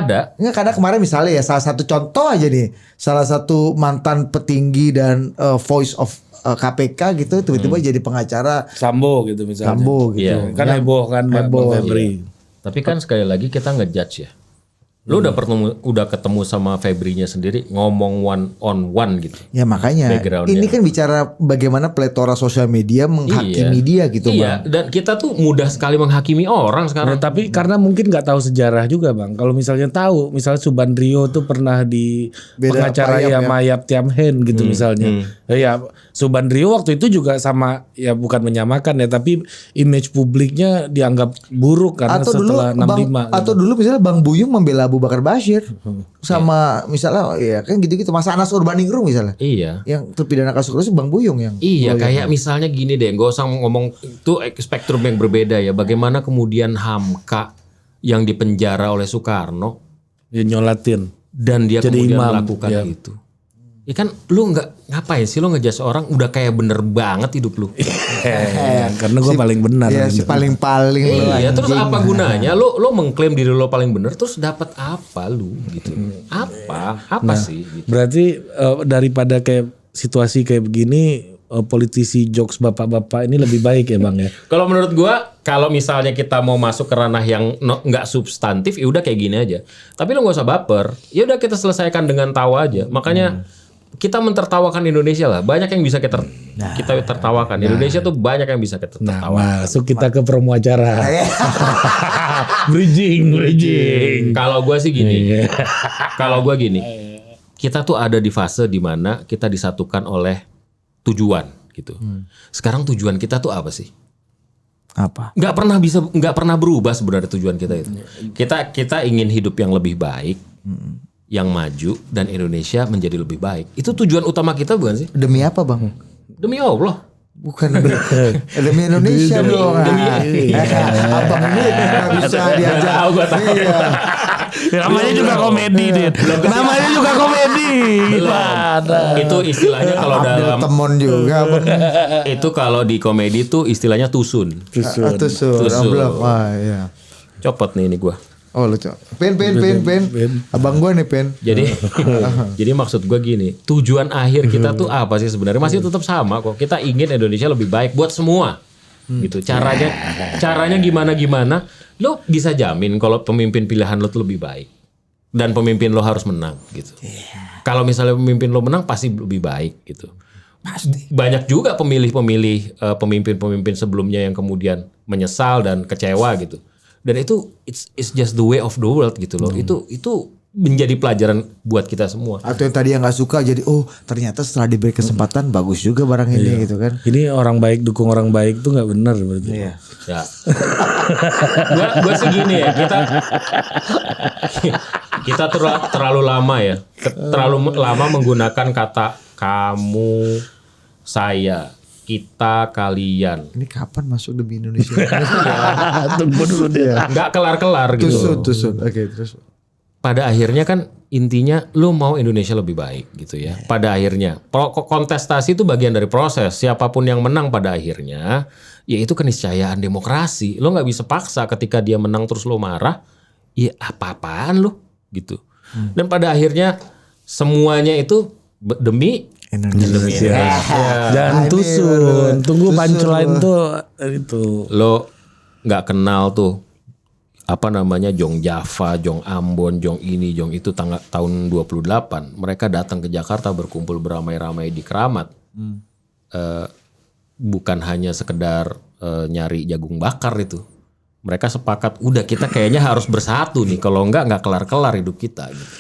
ada. Enggak, karena kemarin misalnya ya salah satu contoh aja nih, salah satu mantan petinggi dan voice of KPK gitu tiba-tiba jadi pengacara Sambo gitu misalnya. Sambo gitu. Iya. Kan heboh kan Bang Febri. Tapi kan sekali lagi kita ngejudge ya. Lu udah ketemu sama Febrinya sendiri ngomong one on one gitu. Ya makanya Background-nya. ini kan bicara bagaimana pletora sosial media menghakimi dia gitu Iya, Bang. dan kita tuh mudah sekali menghakimi orang Nah, sekarang. tapi karena mungkin nggak tahu sejarah juga Bang. Kalau misalnya tahu, misalnya Subandrio tuh pernah di Beda pengacara Payap, ya Mayap Tiamhen gitu misalnya. Ya Subandrio waktu itu juga sama, ya bukan menyamakan ya, tapi image publiknya dianggap buruk karena Atau dulu setelah 65 atau dulu misalnya Bang Buyung membela Abu Bakar Bashir sama misalnya ya kan gitu-gitu, Mas Anas Urbaningrum misalnya. Iya. Yang terpidana kasus korupsi Bang Buyung yang. Iya, kayak misalnya gini deh, gak usah ngomong itu spektrum yang berbeda ya. Bagaimana kemudian Hamka yang dipenjara oleh Soekarno ya, nyolatin. dan dia Jadi kemudian imam, melakukan ya. itu. Ya kan lu nggak ngapain sih lu ngejudge orang udah kayak bener banget hidup lu. Karena gue paling benar. Iya, si paling-paling lu. Iya, terus anjing. apa gunanya? Lu mengklaim diri lu paling bener terus dapat apa lu gitu. Apa sih gitu. Berarti daripada kayak situasi kayak begini, politisi jokes bapak-bapak ini lebih baik ya Bang ya. Kalau menurut gua, kalau misalnya kita mau masuk ke ranah yang nggak substantif, ya udah kayak gini aja. Tapi lu nggak usah baper. Ya udah kita selesaikan dengan tawa aja. Makanya kita mentertawakan Indonesia lah. Banyak yang bisa kita tertawakan. Indonesia tuh banyak yang bisa kita Nah, tertawakan. masuk kita ke promo acara. bridging. Kalau gua sih gini. Kalau gua gini. Kita tuh ada di fase dimana kita disatukan oleh tujuan gitu. Sekarang tujuan kita tuh apa sih? Apa? Nggak pernah berubah sebenarnya tujuan kita itu. Kita ingin hidup yang lebih baik, yang maju dan Indonesia menjadi lebih baik. Itu tujuan utama kita bukan sih? Demi apa Bang? Demi Allah. Bukan demi Indonesia dong. Abang ini nggak bisa diajak. Tahu, gua tahu. Iya. Namanya juga komedi, Dit. Namanya juga komedi. Gimana? Itu istilahnya kalau Abdul dalam Temon juga Bang. itu kalau di komedi tuh istilahnya tusun. Tusun. Tusun. Wah iya. Copot nih ini gua. Oh lucu. Pen. Abang gua nih pen. Jadi maksud gue gini, tujuan akhir kita tuh apa sih sebenarnya? Masih tetap sama kok. Kita ingin Indonesia lebih baik buat semua. Gitu. Caranya gimana? Lo bisa jamin kalau pemimpin pilihan lo tuh lebih baik. Dan pemimpin lo harus menang gitu. Kalau misalnya pemimpin lo menang pasti lebih baik gitu. Banyak juga pemimpin-pemimpin sebelumnya yang kemudian menyesal dan kecewa gitu. Dan itu it's just the way of the world gitu loh. Itu menjadi pelajaran buat kita semua. Atau yang tadi yang nggak suka jadi ternyata setelah diberi kesempatan bagus juga barang ini gitu kan. Ini orang baik dukung orang baik tuh nggak benar berarti. Iya. Ya. gua segini ya, kita terlalu lama ya. Terlalu lama menggunakan kata kamu, saya, kita, kalian. Ini kapan masuk demi Indonesia? Tunggu dulu dia. Nggak kelar-kelar gitu. Tusun. Oke, terus. Pada akhirnya kan intinya lu mau Indonesia lebih baik gitu ya. Pada akhirnya kontestasi itu bagian dari proses. Siapapun yang menang pada akhirnya, ya itu keniscayaan demokrasi. Lo nggak bisa paksa ketika dia menang terus lo marah. Ya apa-apaan lo gitu. Dan pada akhirnya semuanya itu demi Indonesia. Jangan tusun. Tunggu punchline tuh itu. Lo nggak kenal tuh apa namanya Jong Java, Jong Ambon, Jong ini, Jong itu tahun 28. Mereka datang ke Jakarta berkumpul beramai-ramai di Keramat. Bukan hanya sekedar nyari jagung bakar itu. Mereka sepakat udah kita kayaknya harus bersatu nih. Kalau nggak kelar-kelar hidup kita gitu.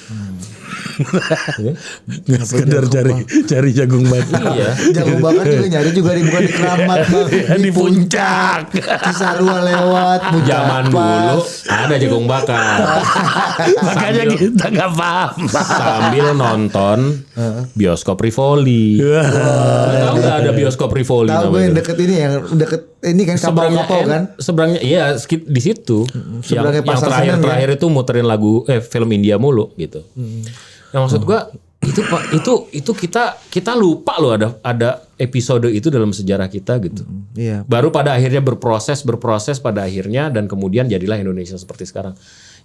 Nggak sekedar cari jagung bakar. Iya. Jagung bakar juga nyari juga bukan di Keramat Bang. Di puncak. Cisarua lewat. Zaman dulu ada jagung bakar. Makanya kita nggak paham. Sambil nonton bioskop Rivoli. Tahu nggak ada bioskop Rivoli Tahu gue namanya? yang deket ini kan kapal-kapal kan. Seberangnya iya di situ. Seberangnya Yang Pasar Senen, terakhir itu muterin lagu film India mulu gitu. Yang maksud gua itu kita lupa loh ada episode itu dalam sejarah kita gitu. Iya. Baru pada akhirnya berproses pada akhirnya dan kemudian jadilah Indonesia seperti sekarang.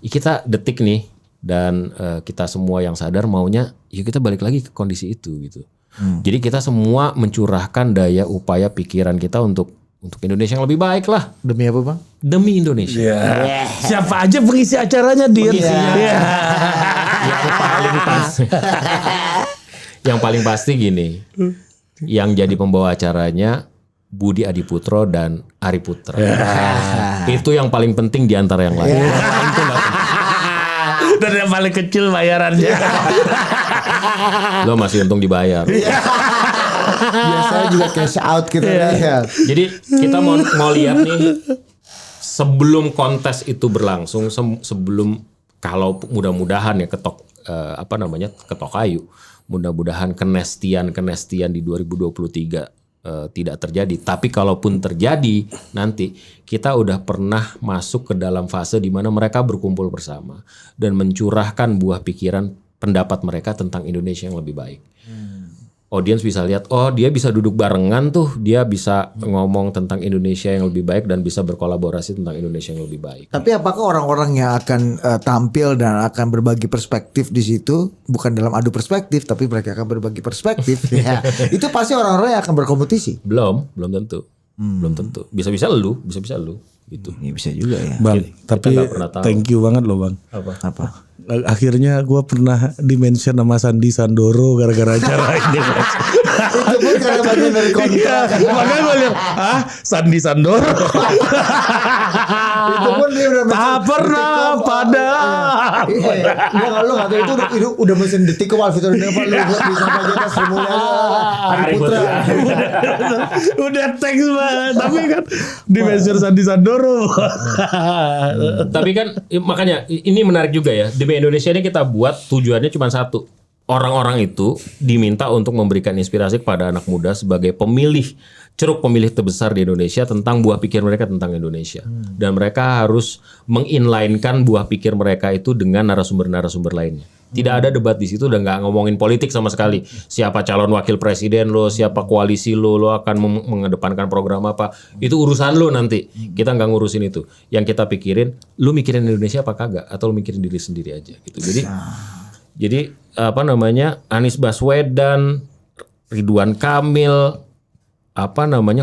Kita detik nih dan kita semua yang sadar maunya ya kita balik lagi ke kondisi itu gitu. Jadi kita semua mencurahkan daya upaya pikiran kita untuk Indonesia yang lebih baik lah. Demi apa Bang? Demi Indonesia. Siapa aja pengisi acaranya dia. Yang paling pasti gini. Yang jadi pembawa acaranya Budi Adiputro dan Ari Putra. Itu yang paling penting di antara yang lain. Itu nggak penting. Dan yang paling kecil bayarannya. Lo masih untung dibayar. Biasanya juga cash out gitu ya. Jadi kita mau lihat nih sebelum kontes itu berlangsung, sebelum kalau mudah-mudahan ya ketok ketok kayu, mudah-mudahan kenestian di 2023 tidak terjadi. Tapi kalaupun terjadi nanti kita udah pernah masuk ke dalam fase di mana mereka berkumpul bersama dan mencurahkan buah pikiran pendapat mereka tentang Indonesia yang lebih baik. Audiens bisa lihat, oh dia bisa duduk barengan tuh, dia bisa ngomong tentang Indonesia yang lebih baik dan bisa berkolaborasi tentang Indonesia yang lebih baik. Tapi apakah orang-orang yang akan tampil dan akan berbagi perspektif di situ bukan dalam adu perspektif, tapi mereka akan berbagi perspektif? Ya, itu pasti orang-orang yang akan berkompetisi. Belum tentu. Belum tentu. Bisa-bisa lu gitu. Ini bisa juga ya. Bang, tapi nggak pernah tahu. thank you banget loh Bang. Apa? Akhirnya gue pernah di-mention sama Sandi Sandoro gara-gara acara ini. Itu pun karena bagian dari kontrak. Makanya gue lihat, Sandi Sandoro. Itu pun dia udah Tak pernah pada. Iya, lu nggak tahu itu udah mesin detik kok Alvito udah lu bisa bagian Sri Mulyani, Hari Putra. Udah teks banget. Tapi kan di-mention Sandi Sandoro. Tapi kan makanya ini menarik juga ya. Demi Indonesia ini kita buat tujuannya cuma satu. Orang-orang itu diminta untuk memberikan inspirasi kepada anak muda sebagai ceruk pemilih terbesar di Indonesia tentang buah pikir mereka tentang Indonesia. Dan mereka harus menginline-kan buah pikir mereka itu dengan narasumber-narasumber lainnya. Tidak ada debat di situ dan nggak ngomongin politik sama sekali. Siapa calon wakil presiden lo, siapa koalisi lo akan mengedepankan program apa. Itu urusan lo nanti. Kita nggak ngurusin itu. Yang kita pikirin, lu mikirin Indonesia apa kagak? Atau lu mikirin diri sendiri aja gitu. Jadi Anies Baswedan, Ridwan Kamil,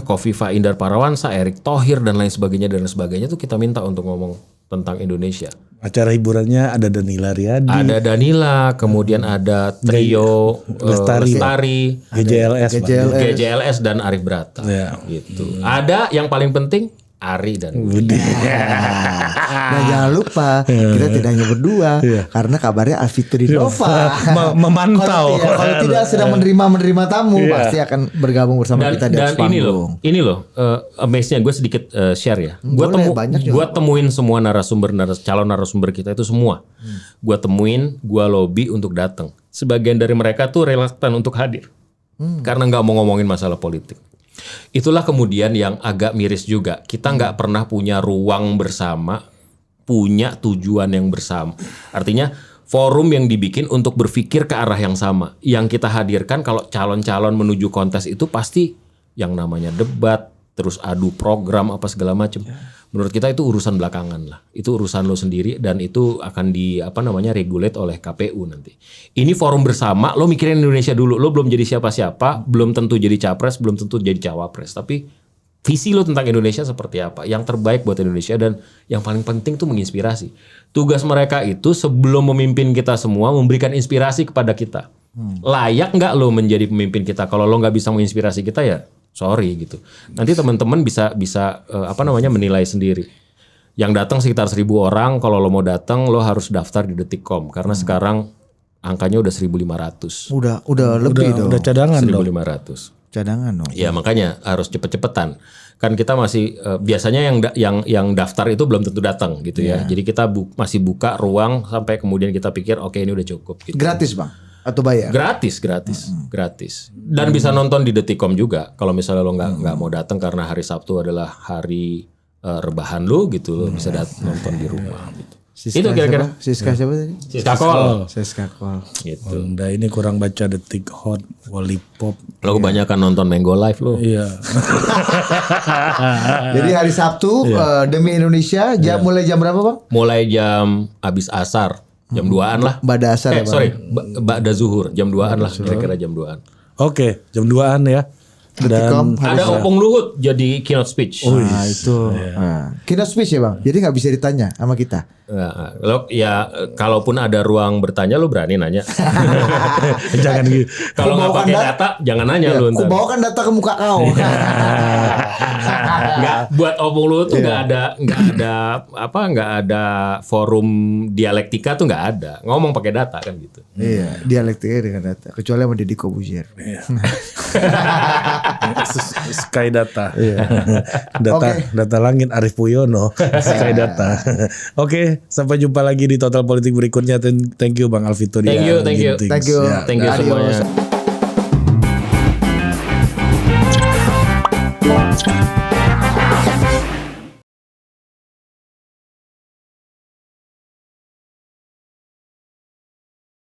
Kofifa Indar Parawansa, Erick Thohir dan lain sebagainya tuh kita minta untuk ngomong tentang Indonesia. Acara hiburannya ada Danila Riyadi. Ada Danila, kemudian ada trio Lestari, GJLS dan Arif Brata. Ya. Gitu. Ada yang paling penting Ari dan Budi. Nah jangan lupa kita tidak hanya berdua karena kabarnya Alvito Dinova memantau. Kalau tidak sedang menerima tamu pasti akan bergabung bersama kita di atas panggung. Ini loh amaze-nya gue sedikit share ya. Gue temuin semua calon narasumber kita itu semua. Gue temuin, gue lobby untuk datang. Sebagian dari mereka tuh reluctant untuk hadir karena nggak mau ngomongin masalah politik. Itulah kemudian yang agak miris juga. Kita nggak pernah punya ruang bersama, punya tujuan yang bersama. Artinya forum yang dibikin untuk berpikir ke arah yang sama. Yang kita hadirkan kalau calon-calon menuju kontes itu pasti yang namanya debat, terus adu program apa segala macam. Menurut kita itu urusan belakangan lah. Itu urusan lo sendiri dan itu akan regulate oleh KPU nanti. Ini forum bersama, lo mikirin Indonesia dulu. Lo belum jadi siapa-siapa, belum tentu jadi capres, belum tentu jadi cawapres. Tapi visi lo tentang Indonesia seperti apa? Yang terbaik buat Indonesia dan yang paling penting tuh menginspirasi. Tugas mereka itu sebelum memimpin kita semua memberikan inspirasi kepada kita. Layak nggak lo menjadi pemimpin kita? Kalau lo nggak bisa menginspirasi kita ya sorry gitu. Nanti teman-teman bisa menilai sendiri. Yang datang sekitar 1.000 orang. Kalau lo mau datang, lo harus daftar di Detikcom karena sekarang angkanya udah 1.500. Udah lebih dong. Udah cadangan 1.500. Cadangan dong. Ya makanya harus cepet-cepetan. Kan kita masih biasanya yang daftar itu belum tentu datang gitu ya. Jadi kita masih buka ruang sampai kemudian kita pikir oke, ini udah cukup. Gitu. Gratis Bang? Atau bayar? Gratis. Dan bisa nonton di Detikcom juga. Kalau misalnya lo nggak mau datang karena hari Sabtu adalah hari rebahan lo gitu, lo bisa nonton di rumah. Gitu. Itu kira-kira. Siska siapa tadi? Siska Kol. Gitu. Udah ini kurang baca Detik Hot, Wallipop. Lo kebanyakan nonton Mango Live lo. Iya. Jadi hari Sabtu Demi Indonesia mulai jam berapa Bang? Mulai jam abis asar. Jam 2-an lah. Ba'da asar Ba'da zuhur. Jam 2-an lah. Kira-kira jam 2-an. Oke, jam 2-an ya. Detikcom harus. Ada Opung Luhut jadi keynote speech. Nah itu. Nah, keynote speech ya bang. Jadi nggak bisa ditanya sama kita. Lo ya kalaupun ada ruang bertanya lu berani nanya. Jangan gitu. Kalau nggak Kubawakan pakai data- data jangan nanya lu Aku ntar. bawakan data ke muka kau. Nggak, buat Opung Luhut tuh nggak ada forum dialektika tuh nggak ada. Ngomong pakai data kan gitu. Iya, dialektiknya dengan data. Kecuali sama Deddy Kobuzier. Sky Data. data Oke. data langit Arif Puyono. Sky Data. Oke, sampai jumpa lagi di Total Politik berikutnya. Thank you Bang Alvito. Thank you. Ginting. Thank you. Ya. Thank you Adios. semuanya.